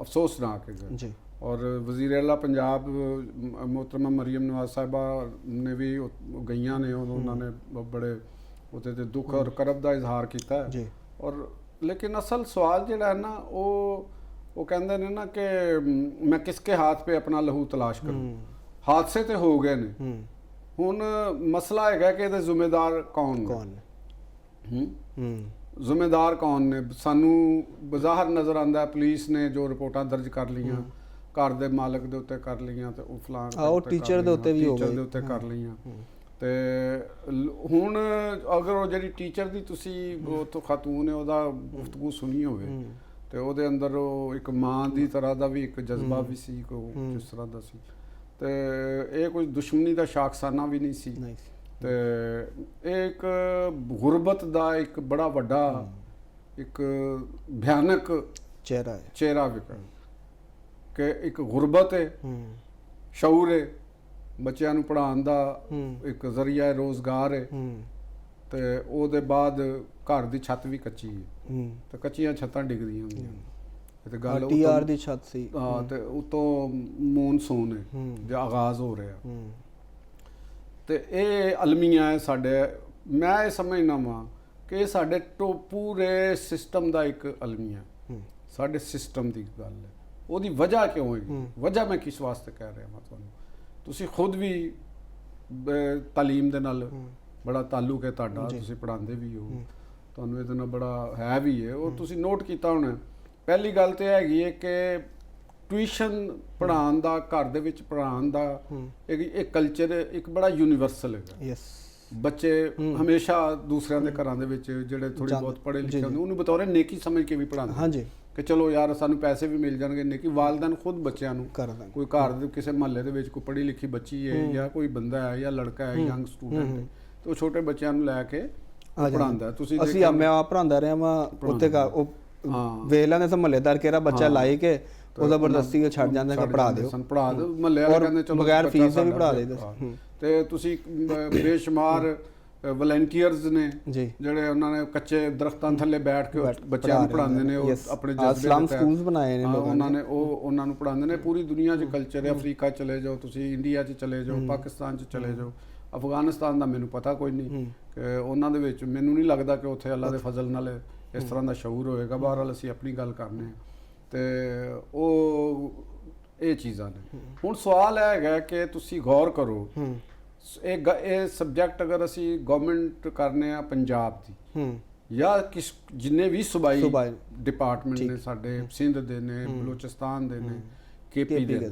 B: ਅਫਸੋਸਨਾਕ ਹੈ ਜੀ। ਔਰ ਵਜ਼ੀਰ ਆਲਾ ਪੰਜਾਬ ਮੁਹਤਰਮਾ ਮਰੀਮ ਨਵਾਜ਼ ਸਾਹਿਬਾ ਨੇ ਵੀ ਗਈਆਂ ਨੇ, ਉਹਨਾਂ ਨੇ ਬੜੇ ਉਹਦੇ ਤੇ ਦੁੱਖ ਔਰ ਕਰਬ ਦਾ ਇਜ਼ਹਾਰ ਕੀਤਾ ਹੈ। ਔਰ ਲੇਕਿਨ ਅਸਲ ਸਵਾਲ ਜਿਹੜਾ ਹੈ ਨਾ ਉਹ ਕਹਿੰਦੇ ਨੇ ਨਾ ਕਿ ਮੈਂ ਕਿਸਕੇ ਹਾथ पे अपना लहू तलाश करूं। हादसे ਤੇ ਹੋ ਗਏ ਨੇ, ਹੁਣ ਮਸਲਾ ਹੈਗਾ ਕਿ ਇਹਦੇ ਜ਼ਿੰਮੇਦਾਰ ਕੌਣ ਨੇ। ਜ਼ਿੰਮੇਦਾਰ ਕੌਣ ਨੇ? ਸਾਨੂੰ ਬਜ਼ਾਹਰ ਨਜ਼ਰ ਆਉਂਦਾ ਪੁਲਿਸ ਨੇ ਜੋ ਰਿਪੋਰਟਾਂ ਦਰਜ ਕਰ ਲਈਆਂ, ਘਰ ਦੇ ਮਾਲਕ ਦੇ ਉੱਤੇ ਕਰ ਲਈਆਂ ਤੇ ਉਹ ਫਲਾਣ
A: ਟੀਚਰ ਦੇ ਉੱਤੇ ਵੀ ਹੋ ਗਈ,
B: ਟੀਚਰ ਦੇ ਉੱਤੇ ਕਰ ਲਈਆਂ। ਤੇ ਹੁਣ ਅਗਰ ਉਹ ਜਿਹੜੀ ਟੀਚਰ ਦੀ ਤੁਸੀਂ ਉਹ ਤੋਂ ਖਾਤੂਨ ਹੈ ਉਹਦਾ ਗੁਫ਼ਤਗੂ ਸੁਣੀ ਹੋਵੇ ਤੇ ਉਹਦੇ ਅੰਦਰ ਉਹ ਇੱਕ ਮਾਂ ਦੀ ਤਰ੍ਹਾਂ ਦਾ ਵੀ ਇੱਕ ਜਜ਼ਬਾ ਵੀ ਸੀ, ਜਿਸ ਤਰ੍ਹਾਂ ਦਾ ਸੀ। ਤੇ ਇਹ ਕੋਈ ਦੁਸ਼ਮਣੀ ਦਾ ਸ਼ਾਖਸਾਨਾ ਵੀ ਨਹੀਂ ਸੀ। ਤੇ ਇਹ ਇੱਕ ਗੁਰਬਤ ਦਾ ਇੱਕ ਬੜਾ ਵੱਡਾ ਇੱਕ ਭਿਆਨਕ ਚਿਹਰਾ ਵਿਖਾਇਆ ਕਿ ਇੱਕ ਗੁਰਬਤ ਹੈ, ਸ਼ਊਰ ਹੈ, ਬੱਚਿਆਂ ਨੂੰ ਪੜ੍ਹਾਉਣ ਦਾ ਇੱਕ ਜ਼ਰੀਆ ਰੋਜ਼ਗਾਰ ਹੈ। ਤੇ ਉਹਦੇ ਬਾਅਦ ਘਰ ਦੀ ਛੱਤ ਵੀ ਕੱਚੀ ਹੈ ਤੇ ਕੱਚੀਆਂ ਛੱਤਾਂ ਡਿੱਗਦੀਆਂ ਹੁੰਦੀਆਂ ਤੇ ਗੱਲ
A: ਟੀਆਰ ਦੀ ਛੱਤ ਸੀ।
B: ਹਾਂ, ਤੇ ਉਤੋਂ ਮੌਨਸੂਨ ਹੈ ਜੋ ਆਗਾਜ਼ ਹੋ ਰਿਹਾ ਤੇ ਇਹ ਅਲਮੀਆਂ ਹੈ ਸਾਡੇ। ਮੈਂ ਇਹ ਸਮਝਦਾ ਵਾਂ ਕਿ ਇਹ ਸਾਡੇ ਪੂਰੇ ਸਿਸਟਮ ਦਾ ਇੱਕ ਅਲਮੀਆ, ਸਾਡੇ ਸਿਸਟਮ ਦੀ ਗੱਲ ਹੈ। ਉਹਦੀ ਵਜ੍ਹਾ ਕਿਉਂ ਹੈ? ਵਜ੍ਹਾ ਮੈਂ ਕਿਸ ਵਾਸਤੇ ਕਹਿ ਰਿਹਾ ਹਾਂ ਤੁਹਾਨੂੰ, ਤੁਸੀਂ ਖੁਦ ਵੀ ਤਾਲੀਮ ਦੇ ਨਾਲ ਬੜਾ ਤਾਲੁਕ ਹੈ ਤੁਹਾਡਾ, ਤੁਸੀਂ ਪੜ੍ਹਾਉਂਦੇ ਵੀ ਹੋ, ਤੁਹਾਨੂੰ ਇਹਦੇ ਨਾਲ ਬੜਾ ਹੈ ਵੀ ਹੈ। ਉਹ ਤੁਸੀਂ ਨੋਟ ਕੀਤਾ ਹੋਣਾ। ਪਹਿਲੀ ਗੱਲ ਤੇ ਹੈਗੀ ਹੈ ਕਿ ਟਿਊਸ਼ਨ ਪੜ੍ਹਾਉਣ ਦਾ, ਘਰ ਦੇ ਵਿੱਚ ਪੜ੍ਹਾਉਣ ਦਾ ਇੱਕ ਕਲਚਰ ਇੱਕ ਬੜਾ ਯੂਨੀਵਰਸਲ ਹੈਗਾ। ਬੱਚੇ ਹਮੇਸ਼ਾ ਦੂਸਰਿਆਂ ਦੇ ਘਰਾਂ ਦੇ ਵਿੱਚ ਜਿਹੜੇ ਥੋੜੀ ਬਹੁਤ ਪੜ੍ਹੇ ਲਿਖੇ ਹੁੰਦੇ ਉਹਨੂੰ ਬਤੌਰ ਨੇਕੀ ਸਮਝ ਕੇ ਵੀ ਪੜ੍ਹਾਉਂਦੇ ਕਿ ਚਲੋ ਯਾਰ ਸਾਨੂੰ ਪੈਸੇ ਵੀ ਮਿਲ ਜਾਣਗੇ। ਨੇਕੀ ਵਾਲਿदैन ਖੁਦ ਬੱਚਿਆਂ ਨੂੰ, ਕੋਈ ਘਰ ਦੇ ਕਿਸੇ ਮਹੱਲੇ ਦੇ ਵਿੱਚ ਕੋਈ ਪੜ੍ਹੀ ਲਿਖੀ ਬੱਚੀ ਹੈ ਜਾਂ ਕੋਈ ਬੰਦਾ ਹੈ ਜਾਂ ਲੜਕਾ ਹੈ, ਯੰਗ ਸਟੂਡੈਂਟ ਹੈ, ਤੇ ਉਹ ਛੋਟੇ ਬੱਚਿਆਂ ਨੂੰ ਲੈ ਕੇ ਪੜ੍ਹਾਉਂਦਾ। ਤੁਸੀਂ
A: ਮੈਂ ਆਪ ਪੜ੍ਹਾਉਂਦਾ ਰਿਹਾ ਵਾਂ ਉੱਥੇ ਉਹ ਵੇਲਾਂ ਦੇ ਮਹੱਲੇਦਾਰ ਕਿਹੜਾ ਬੱਚਾ ਲਾਏ ਕੇ ਉਹ ਜ਼ਬਰਦਸਤੀ ਛੱਡ ਜਾਂਦਾ ਕਿ ਪੜ੍ਹਾ ਦਿਓ,
B: ਮਹੱਲੇ ਵਾਲੇ ਕਹਿੰਦੇ ਚਲੋ
A: ਬਗੈਰ ਫੀਸ ਦੇ ਵੀ ਪੜ੍ਹਾ ਦੇ।
B: ਤੇ ਤੁਸੀਂ ਬੇਸ਼ੁਮਾਰ ਵਲੰਟੀਅਰਸ ਨੇ ਜਿਹੜੇ ਉਹਨਾਂ ਨੇ ਕੱਚੇ ਦਰਖਤਾਂ ਥੱਲੇ ਬੈਠ ਕੇ ਬੱਚਿਆਂ ਨੂੰ ਪੜ੍ਹਾਉਂਦੇ ਨੇ, ਉਹ ਆਪਣੇ
A: ਇਸਲਾਮ ਸਕੂਲਸ ਬਣਾਏ ਨੇ
B: ਉਹਨਾਂ ਨੇ, ਉਹ ਉਹਨਾਂ ਨੂੰ ਪੜ੍ਹਾਉਂਦੇ ਨੇ। ਪੂਰੀ ਦੁਨੀਆ 'ਚ ਕਲਚਰ ਹੈ। ਅਫਰੀਕਾ ਚਲੇ ਜਾਓ ਤੁਸੀਂ, ਇੰਡੀਆ 'ਚ ਚਲੇ ਜਾਓ, ਪਾਕਿਸਤਾਨ 'ਚ ਚਲੇ ਜਾਓ, ਅਫਗਾਨਿਸਤਾਨ ਦਾ ਮੈਨੂੰ ਪਤਾ ਕੋਈ ਨਹੀਂ ਕਿ ਉਹਨਾਂ ਦੇ ਵਿੱਚ ਮੈਨੂੰ ਨਹੀਂ ਲੱਗਦਾ ਕਿ ਉੱਥੇ ਅੱਲਾ ਦੇ ਫਜ਼ਲ ਨਾਲ ਇਸ ਤਰ੍ਹਾਂ ਦਾ ਸ਼ਊਰ ਹੋਏਗਾ। ਬਹਰਹਾਲ ਅਸੀਂ ਆਪਣੀ ਗੱਲ ਕਰਨੇ ਹਾਂ ਤੇ ਉਹ ਇਹ ਚੀਜ਼ਾਂ ਨੇ। ਹੁਣ ਸਵਾਲ ਇਹ ਹੈਗਾ ਕਿ ਤੁਸੀਂ ਗੌਰ ਕਰੋ, ਇਹ ਸਬਜੈਕਟ ਅਗਰ ਅਸੀਂ ਗਵਰਨਮੈਂਟ ਕਰਨੇ ਆ ਪੰਜਾਬ ਦੀ ਜਾਂ ਜਿੰਨੇ ਵੀ ਸੂਬਾਈ ਡਿਪਾਰਟਮੈਂਟ ਨੇ ਸਾਡੇ, ਸਿੰਧ ਦੇ ਨੇ, ਬਲੋਚਿਸਤਾਨ ਦੇ ਨੇ, KP ਦੇ ਨੇ।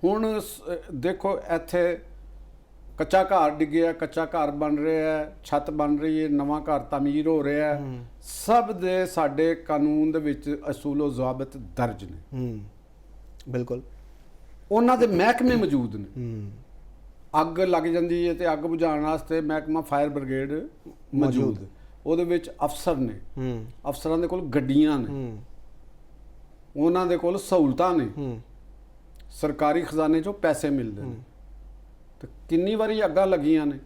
B: ਹੁਣ ਦੇਖੋ ਇੱਥੇ ਕੱਚਾ ਘਰ ਡਿੱਗਿਆ, ਕੱਚਾ ਘਰ ਬਣ ਰਿਹਾ ਹੈ, ਛੱਤ ਬਣ ਰਹੀ ਹੈ, ਨਵਾਂ ਘਰ ਤਾਮੀਰ ਹੋ ਰਿਹਾ ਹੈ, ਸਭ ਦੇ ਸਾਡੇ ਕਾਨੂੰਨ ਦੇ ਵਿੱਚ ਅਸੂਲੋ ਜ਼ਾਬਤ ਦਰਜ ਨੇ।
A: ਬਿਲਕੁਲ
B: ਉਹਨਾਂ ਦੇ ਮਹਿਕਮੇ ਮੌਜੂਦ ਨੇ। ਅੱਗ ਲੱਗ ਜਾਂਦੀ ਹੈ ਤੇ ਅੱਗ ਬੁਝਾਉਣ ਵਾਸਤੇ ਮਹਿਕਮਾ ਫਾਇਰ ਬ੍ਰਿਗੇਡ ਮੌਜੂਦ, ਉਹਦੇ ਵਿੱਚ ਅਫਸਰ ਨੇ, ਅਫਸਰਾਂ ਦੇ ਕੋਲ ਗੱਡੀਆਂ ਨੇ, ਉਹਨਾਂ ਦੇ ਕੋਲ ਸਹੂਲਤਾਂ ਨੇ, ਸਰਕਾਰੀ ਖਜ਼ਾਨੇ 'ਚੋਂ ਪੈਸੇ ਮਿਲਦੇ ਨੇ। ਤੇ ਕਿੰਨੀ ਵਾਰੀ ਅੱਗਾਂ ਲੱਗੀਆਂ ਨੇ,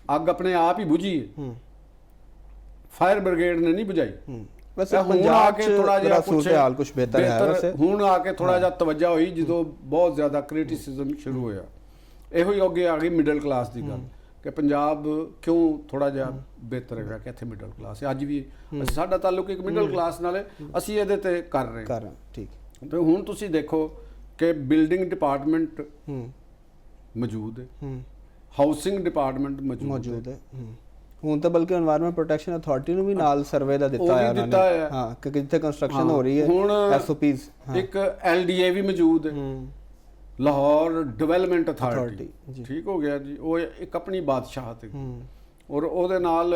B: ਅੱਗ ਆਪਣੇ ਆਪ ਹੀ ਬੁਝੀ ਹੈ, ਫਾਇਰ ਬ੍ਰਿਗੇਡ ਨੇ ਨਹੀਂ ਬੁਝਾਈ। ਹੁਣ ਆ ਕੇ ਥੋੜਾ ਜਿਹਾ ਕੁਝ ਬਿਹਤਰ ਹੈ, ਹੁਣ ਆ ਕੇ ਥੋੜਾ ਜਿਹਾ ਤਵੱਜਾ ਹੋਈ ਜਦੋਂ ਬਹੁਤ ਜ਼ਿਆਦਾ ਕ੍ਰਿਟਿਸਿਜ਼ਮ ਸ਼ੁਰੂ ਹੋਇਆ। ਇਹੋ ਹੀ ਅੱਗੇ ਆ ਗਈ ਮਿਡਲ ਕਲਾਸ ਦੀ ਗੱਲ ਕਿ ਪੰਜਾਬ ਕਿਉਂ ਥੋੜਾ ਜਿਹਾ ਬਿਹਤਰ ਹੈਗਾ ਕਿ ਇੱਥੇ ਮਿਡਲ ਕਲਾਸ ਹੈ। ਅੱਜ ਵੀ ਸਾਡਾ ਤਾਲੁਕ ਇੱਕ ਮਿਡਲ ਕਲਾਸ ਨਾਲ ਹੈ, ਅਸੀਂ ਇਹਦੇ ਤੇ ਕਰ ਰਹੇ ਹਾਂ।
A: ਠੀਕ।
B: ਤੇ ਹੁਣ ਤੁਸੀਂ ਦੇਖੋ ਕਿ ਬਿਲਡਿੰਗ ਡਿਪਾਰਟਮੈਂਟ ਮੌਜੂਦ ਹੈ,
A: ਹੂੰ
B: ਹਾਊਸਿੰਗ ਡਿਪਾਰਟਮੈਂਟ ਮੌਜੂਦ ਹੈ।
A: ਹੁਣ ਤਾਂ ਬਲਕਿ এনवायरमेंट ਪ੍ਰੋਟੈਕਸ਼ਨ ਅਥਾਰਟੀ ਨੂੰ ਵੀ ਨਾਲ ਸਰਵੇ ਦਾ ਦਿੱਤਾ ਹੈ ਉਹਨਾਂ ਨੇ, ਹਾਂ ਕਿ ਜਿੱਥੇ ਕੰਸਟਰਕਸ਼ਨ ਹੋ ਰਹੀ ਹੈ
B: ਹੁਣ
A: ਐਸਓਪੀਜ਼
B: ਇੱਕ ਐਲਡੀਏ ਵੀ ਮੌਜੂਦ ਹੈ, ਲਾਹੌਰ ਡਿਵੈਲਪਮੈਂਟ ਅਥਾਰਟੀ, ਠੀਕ ਹੋ ਗਿਆ ਜੀ। ਉਹ ਇੱਕ ਆਪਣੀ ਬਾਦਸ਼ਾਹਤ ਹੈ, ਔਰ ਉਹਦੇ ਨਾਲ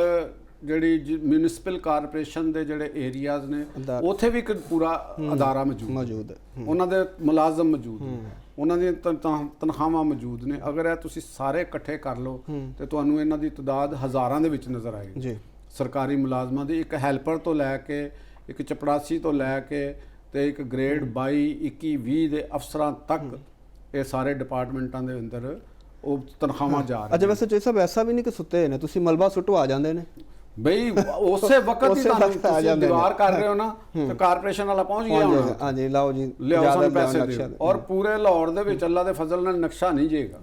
B: ਜਿਹੜੀ ਮਿਊਨਿਸਪਲ ਕਾਰਪੋਰੇਸ਼ਨ ਦੇ ਜਿਹੜੇ ਏਰੀਆਜ਼ ਨੇ ਉੱਥੇ ਵੀ ਇੱਕ ਪੂਰਾ ਅਦਾਰਾ ਮੌਜੂਦ ਹੈ, ਉਹਨਾਂ ਦੇ ਮੁਲਾਜ਼ਮ ਮੌਜੂਦ ਨੇ, ਉਹਨਾਂ ਦੀਆਂ ਤਨਖਾਹਾਂ ਮੌਜੂਦ ਨੇ। ਅਗਰ ਇਹ ਤੁਸੀਂ ਸਾਰੇ ਇਕੱਠੇ ਕਰ ਲਓ ਤੇ ਤੁਹਾਨੂੰ ਇਹਨਾਂ ਦੀ ਤਾਦਾਦ ਹਜ਼ਾਰਾਂ ਦੇ ਵਿੱਚ ਨਜ਼ਰ ਆਏਗੀ ਜੀ। ਸਰਕਾਰੀ ਮੁਲਾਜ਼ਮਾਂ ਦੀ, ਇੱਕ ਹੈਲਪਰ ਤੋਂ ਲੈ ਕੇ ਇੱਕ ਚਪੜਾਸੀ ਤੋਂ ਲੈ ਕੇ ਤੇ ਇੱਕ ਗ੍ਰੇਡ 22 21 20 ਦੇ ਅਫਸਰਾਂ ਤੱਕ ਇਹ ਸਾਰੇ ਡਿਪਾਰਟਮੈਂਟਾਂ ਦੇ ਅੰਦਰ ਉਹ ਤਨਖਾਹਾਂ ਜਾ ਰਹੀਆਂ।
A: ਅੱਛਾ, ਵੈਸੇ ਸਾਹਿਬ ਐਸਾ ਵੀ ਨਹੀਂ ਕਿ ਸੁੱਤੇ ਨੇ, ਤੁਸੀਂ ਮਲਬਾ ਸੁੱਟੋ ਆ ਜਾਂਦੇ ਨੇ
B: ਬਈ ਉਸੇ ਵਕਤ ਹੀ ਤੁਹਾਨੂੰ ਤੁਸੀਂ ਦੀਵਾਰ ਕਰ ਰਹੇ ਹੋ ਨਾ ਤੇ ਕਾਰਪੋਰੇਸ਼ਨ ਵਾਲਾ ਪਹੁੰਚ ਗਿਆ ਹੋਣਾ,
A: ਹਾਂਜੀ ਲਾਓ ਜੀ
B: ਲਿਆਓ ਸਾਨੂੰ ਪੈਸੇ ਦਿਓ। ਔਰ ਪੂਰੇ ਲਾਹੌਰ ਦੇ ਵਿੱਚ ਅੱਲਾ ਦੇ ਫਜ਼ਲ ਨਾਲ ਨਕਸ਼ਾ ਨਹੀਂ ਜੇਗਾ,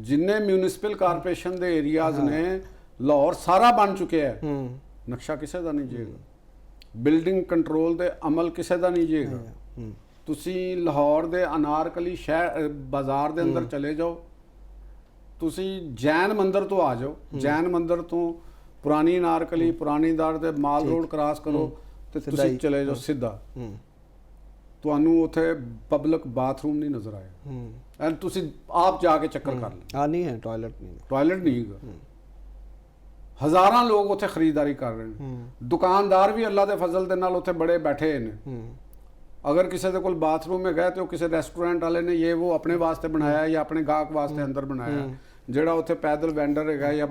B: ਜਿੰਨੇ ਮਿਊਨਿਸਪਲ ਕਾਰਪੋਰੇਸ਼ਨ ਦੇ ਏਰੀਆਜ਼ ਨੇ ਲਾਹੌਰ ਸਾਰਾ ਬਣ ਚੁੱਕਿਆ ਹੈ, ਨਕਸ਼ਾ ਕਿਸੇ ਦਾ ਨਹੀਂ ਜੇਗਾ, ਬਿਲਡਿੰਗ ਕੰਟਰੋਲ ਦੇ ਅਮਲ ਕਿਸੇ ਦਾ ਨਹੀਂ ਜੇਗਾ। ਤੁਸੀਂ ਲਾਹੌਰ ਦੇ ਅਨਾਰਕਲੀ ਸ਼ਹਿਰ ਬਾਜ਼ਾਰ ਦੇ ਅੰਦਰ ਚਲੇ ਜਾਓ, ਤੁਸੀਂ ਜੈਨ ਮੰਦਿਰ ਤੋਂ ਆ ਜਾਓ, ਜੈਨ ਮੰਦਿਰ ਤੋਂ ਪੁਰਾਣੀ ਅਨਾਰਕਲੀ ਪੁਰਾਣੀ ਦਰ ਦੇ ਮਾਲ ਰੋਡ ਕ੍ਰਾਸ ਕਰੋ ਤੇ ਤੁਸੀਂ ਚਲੇ ਜਾਓ ਸਿੱਧਾ, ਤੁਹਾਨੂੰ ਉੱਥੇ ਪਬਲਿਕ ਬਾਥਰੂਮ ਨਹੀਂ ਨਜ਼ਰ ਆਏਗਾ, ਐਂਡ ਤੁਸੀਂ ਆਪ ਜਾ ਕੇ ਚੱਕਰ ਕਰ ਲਓ।
A: ਨਹੀਂ ਹੈ ਟਾਇਲਟ
B: ਨਹੀਂ ਹੈਗਾ। ਹਜ਼ਾਰਾਂ ਲੋਕ ਉੱਥੇ ਖਰੀਦਦਾਰੀ ਕਰ ਰਹੇ ਨੇ, ਦੁਕਾਨਦਾਰ ਵੀ ਅੱਲਾ ਦੇ ਫਜ਼ਲ ਦੇ ਨਾਲ ਉੱਥੇ ਬੜੇ ਬੈਠੇ ਨੇ। ਅਗਰ ਕਿਸੇ ਦੇ ਕੋਲ ਬਾਥਰੂਮ ਹੈਗਾ ਤੇ ਉਹ ਕਿਸੇ ਰੈਸਟੋਰੈਂਟ ਵਾਲੇ ਨੇ ਇਹ ਉਹ ਆਪਣੇ ਵਾਸਤੇ ਬਣਾਇਆ ਜਾਂ ਆਪਣੇ ਗਾਹਕ ਵਾਸਤੇ ਅੰਦਰ ਬਣਾਇਆ। ਜਿਹੜਾ ਉੱਥੇ ਪੈਦਲ ਵੈਂਡਰ ਹੈਗਾ ਜਾਂ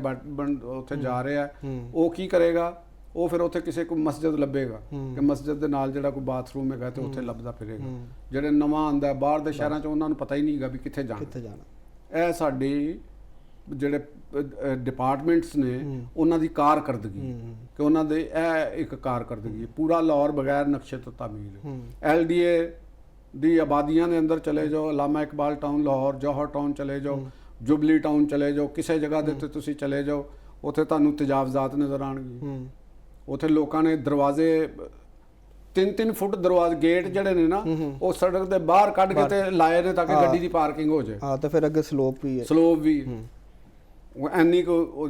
B: ਉੱਥੇ ਜਾ ਰਿਹਾ ਉਹ ਕੀ ਕਰੇਗਾ, ਉਹ ਫਿਰ ਉੱਥੇ ਕਿਸੇ ਕੋਈ ਮਸਜਿਦ ਲੱਭੇਗਾ ਕਿ ਮਸਜਿਦ ਦੇ ਨਾਲ ਜਿਹੜਾ ਕੋਈ ਬਾਥਰੂਮ ਹੈਗਾ ਤੇ ਉੱਥੇ ਲੱਭਦਾ ਫਿਰੇਗਾ। ਜਿਹੜੇ ਨਵਾਂ ਆਂਦਾ ਬਾਹਰ ਦੇ ਸ਼ਹਿਰਾਂ 'ਚ ਉਹਨਾਂ ਨੂੰ ਪਤਾ ਹੀ ਨਹੀਂਗਾ ਵੀ ਕਿੱਥੇ ਜਾਣਾ। ਇਹ ਸਾਡੀ ਜਿਹੜੇ ਡਿਪਾਰਟਮੈਂਟਸ ਨੇ ਉਹਨਾਂ ਦੀ ਕਾਰਕਰਦਗੀ ਕਿ ਉਹਨਾਂ ਦੇ ਇਹ ਇੱਕ ਕਾਰਕਰਦਗੀ ਪੂਰਾ ਲਾਹੌਰ ਬਗੈਰ ਨਕਸ਼ੇ ਤੋਂ ਤਾਮੀਰ ਹੈ। ਐਲਡੀਏ ਦੀ ਆਬਾਦੀਆਂ ਦੇ ਅੰਦਰ ਚਲੇ ਜਾਓ, ਅਲਾਮਾ ਇਕਬਾਲ ਟਾਊਨ ਲਾਹੌਰ, ਜੌਹਰ ਟਾਊਨ ਚਲੇ ਜਾਓ, ਜੁਬਲੀ ਟਾਊਨ ਚਲੇ ਜਾਓ, ਕਿਸੇ ਜਗ੍ਹਾ ਦੇ ਉੱਤੇ ਤੁਸੀਂ ਚਲੇ ਜਾਓ, ਉੱਥੇ ਤੁਹਾਨੂੰ ਤਜਾਵਜ਼ਾਤ ਨਜ਼ਰ ਆਉਣਗੇ। ਉੱਥੇ ਲੋਕਾਂ ਨੇ ਦਰਵਾਜ਼ੇ 3-3 ਫੁੱਟ ਦਰਵਾਜ਼ੇ ਗੇਟ ਜਿਹੜੇ ਨੇ ਨਾ ਉਹ ਸੜਕ ਦੇ ਬਾਹਰ ਕੱਢ ਕੇ ਤੇ ਲਾਏ ਨੇ ਤਾਂ ਕਿ ਗੱਡੀ ਦੀ ਪਾਰਕਿੰਗ ਹੋ ਜਾਏ।
A: ਹਾਂ ਤੇ ਫਿਰ ਅੱਗੇ ਸਲੋਪ ਵੀ ਹੈ,
B: ਸਲੋਪ ਵੀ ਉਹ ਐਨੀ ਕੋ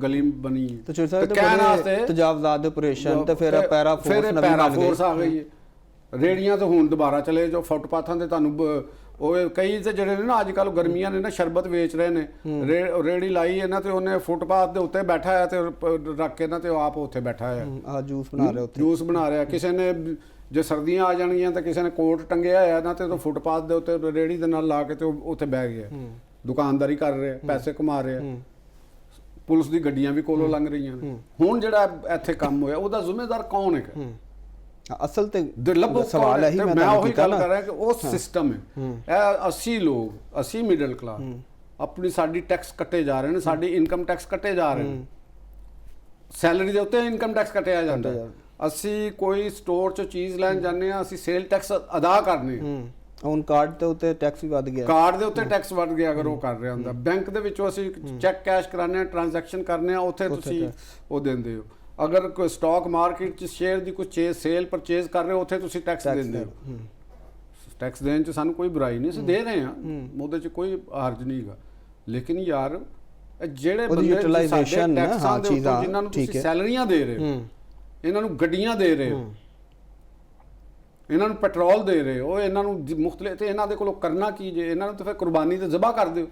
B: ਗਲੀ ਬਣੀ
A: ਤੇ ਕਹਿਣ ਵਾਸਤੇ ਤਜਾਵਜ਼ਾਤ ਦੇ ਆਪਰੇਸ਼ਨ ਤੇ ਫਿਰ ਪੈਰਾ
B: ਫੋਰਸ ਆ ਗਈ। ਰੇੜੀਆਂ ਤੋਂ ਹੁਣ ਦੁਬਾਰਾ ਚਲੇ ਜਾਓ, ਫੁੱਟਪਾਥਾਂ ਤੇ ਤੁਹਾਨੂੰ ਉਹ ਕਈ ਤੇ ਜਿਹੜੇ ਨੇ ਨਾ ਅੱਜ ਕੱਲ ਗਰਮੀਆਂ ਨੇ ਨਾ ਸ਼ਰਬਤ ਵੇਚ ਰਹੇ ਨੇ, ਰੇੜੀ ਲਾਈ ਹੈ ਨਾ ਤੇ ਉਹਨੇ ਫੁੱਟਪਾਥ ਦੇ ਉੱਤੇ ਬੈਠਾ ਹੈ ਤੇ ਰੱਖ ਕੇ ਨਾ ਤੇ ਉਹ ਆਪ ਉੱਥੇ ਬੈਠਾ ਹੈ,
A: ਜੂਸ ਬਣਾ ਰਿਹਾ ਉੱਥੇ,
B: ਜੂਸ ਬਣਾ ਰਿਹਾ। ਕਿਸੇ ਨੇ ਜੇ ਸਰਦੀਆਂ ਆ ਜਾਣਗੀਆਂ ਤਾਂ ਕਿਸੇ ਨੇ ਕੋਟ ਟੰਗਿਆ ਹੋਇਆ ਨਾ ਤੇ ਉਹ ਫੁੱਟਪਾਥ ਦੇ ਉੱਤੇ ਰੇੜੀ ਦੇ ਨਾਲ ਲਾ ਕੇ ਤੇ ਉੱਥੇ ਬਹਿ ਗਿਆ, ਦੁਕਾਨਦਾਰੀ ਕਰ ਰਿਹਾ, ਪੈਸੇ ਕਮਾ ਰਿਹਾ। ਪੁਲਿਸ ਦੀ ਗੱਡੀਆਂ ਵੀ ਕੋਲੋਂ ਲੰਘ ਰਹੀਆਂ ਨੇ। ਹੁਣ ਜਿਹੜਾ ਇੱਥੇ ਕੰਮ ਹੋਇਆ ਉਹਦਾ ਜ਼ਿੰਮੇਦਾਰ ਕੌਣ ਹੈ?
A: ਅਸਲ ਤੇ
B: ਸਵਾਲ ਹੈ ਹੀ ਮੈਂ ਉਹੀ ਗੱਲ ਕਰ ਰਿਹਾ ਕਿ ਉਹ ਸਿਸਟਮ ਹੈ। ਇਹ ਅਸੀਂ ਮਿਡਲ ਕਲਾਸ ਆਪਣੀ ਸਾਡੀ ਟੈਕਸ ਕੱਟੇ ਜਾ ਰਹੇ ਨੇ, ਸਾਡੀ ਇਨਕਮ ਟੈਕਸ ਕੱਟੇ ਜਾ ਰਹੇ ਨੇ, ਸੈਲਰੀ ਦੇ ਉੱਤੇ ਇਨਕਮ ਟੈਕਸ ਕੱਟਿਆ ਜਾਂਦਾ। ਅਸੀਂ ਕੋਈ ਸਟੋਰ 'ਚ ਚੀਜ਼ ਲੈਣ ਜਾਂਦੇ ਹਾਂ, ਅਸੀਂ ਸੇਲ ਟੈਕਸ ਅਦਾ ਕਰਨੇ ਆ।
A: ਹੁਣ ਕਾਰਡ ਦੇ ਉੱਤੇ ਟੈਕਸ ਵੀ ਵੱਧ ਗਿਆ,
B: ਕਾਰਡ ਦੇ ਉੱਤੇ ਟੈਕਸ ਵੱਧ ਗਿਆ ਅਗਰ ਉਹ ਕਰ ਰਿਹਾ ਹੁੰਦਾ। ਬੈਂਕ ਦੇ ਵਿੱਚੋਂ ਅਸੀਂ ਚੈੱਕ ਕੈਸ਼ ਕਰਾਉਂਦੇ ਹਾਂ, ਟ੍ਰਾਂਜੈਕਸ਼ਨ ਕਰਨੇ ਆ, ਉੱਥੇ ਤੁਸੀਂ ਉਹ ਦਿੰਦੇ ਹੋ। ਅਗਰ ਕੋਈ ਸਟਾਕ ਮਾਰਕੀਟ 'ਚ ਸ਼ੇਅਰ ਦੀ ਕੁਝ ਸੇਲ ਪਰਚੇਜ਼ ਕਰ ਰਹੇ ਹੋ, ਉੱਥੇ ਤੁਸੀਂ ਟੈਕਸ ਦਿੰਦੇ ਹੋ। ਟੈਕਸ ਦੇਣ 'ਚ ਸਾਨੂੰ ਕੋਈ ਬੁਰਾਈ ਨਹੀਂ, ਅਸੀਂ ਦੇ ਰਹੇ ਹਾਂ, ਉਹਦੇ 'ਚ ਕੋਈ ਹਰਜ ਨਹੀਂ ਹੈਗਾ। ਲੇਕਿਨ ਯਾਰ ਜਿਹੜੇ ਬੰਦੇ ਯੂਟਿਲਾਈਜੇਸ਼ਨ ਟੈਕਸਾਂ ਦੇ ਉੱਤੇ ਜਿਨ੍ਹਾਂ ਨੂੰ ਤੁਸੀਂ ਸੈਲਰੀਆਂ ਦੇ ਰਹੇ ਹੋ, ਇਹਨਾਂ ਨੂੰ ਗੱਡੀਆਂ ਦੇ ਰਹੇ ਹੋ, ਇਹਨਾਂ ਨੂੰ ਪੈਟਰੋਲ ਦੇ ਰਹੇ ਹੋ, ਇਹਨਾਂ ਨੂੰ ਮੁਖਤਲਿਫ, ਤੇ ਇਹਨਾਂ ਦੇ ਕੋਲੋਂ ਕਰਨਾ ਕੀ ਜੇ? ਇਹਨਾਂ ਨੂੰ ਤਾਂ ਫਿਰ ਕੁਰਬਾਨੀ ਤੇ ਜ਼ਬਾ ਕਰ ਦਿਓ।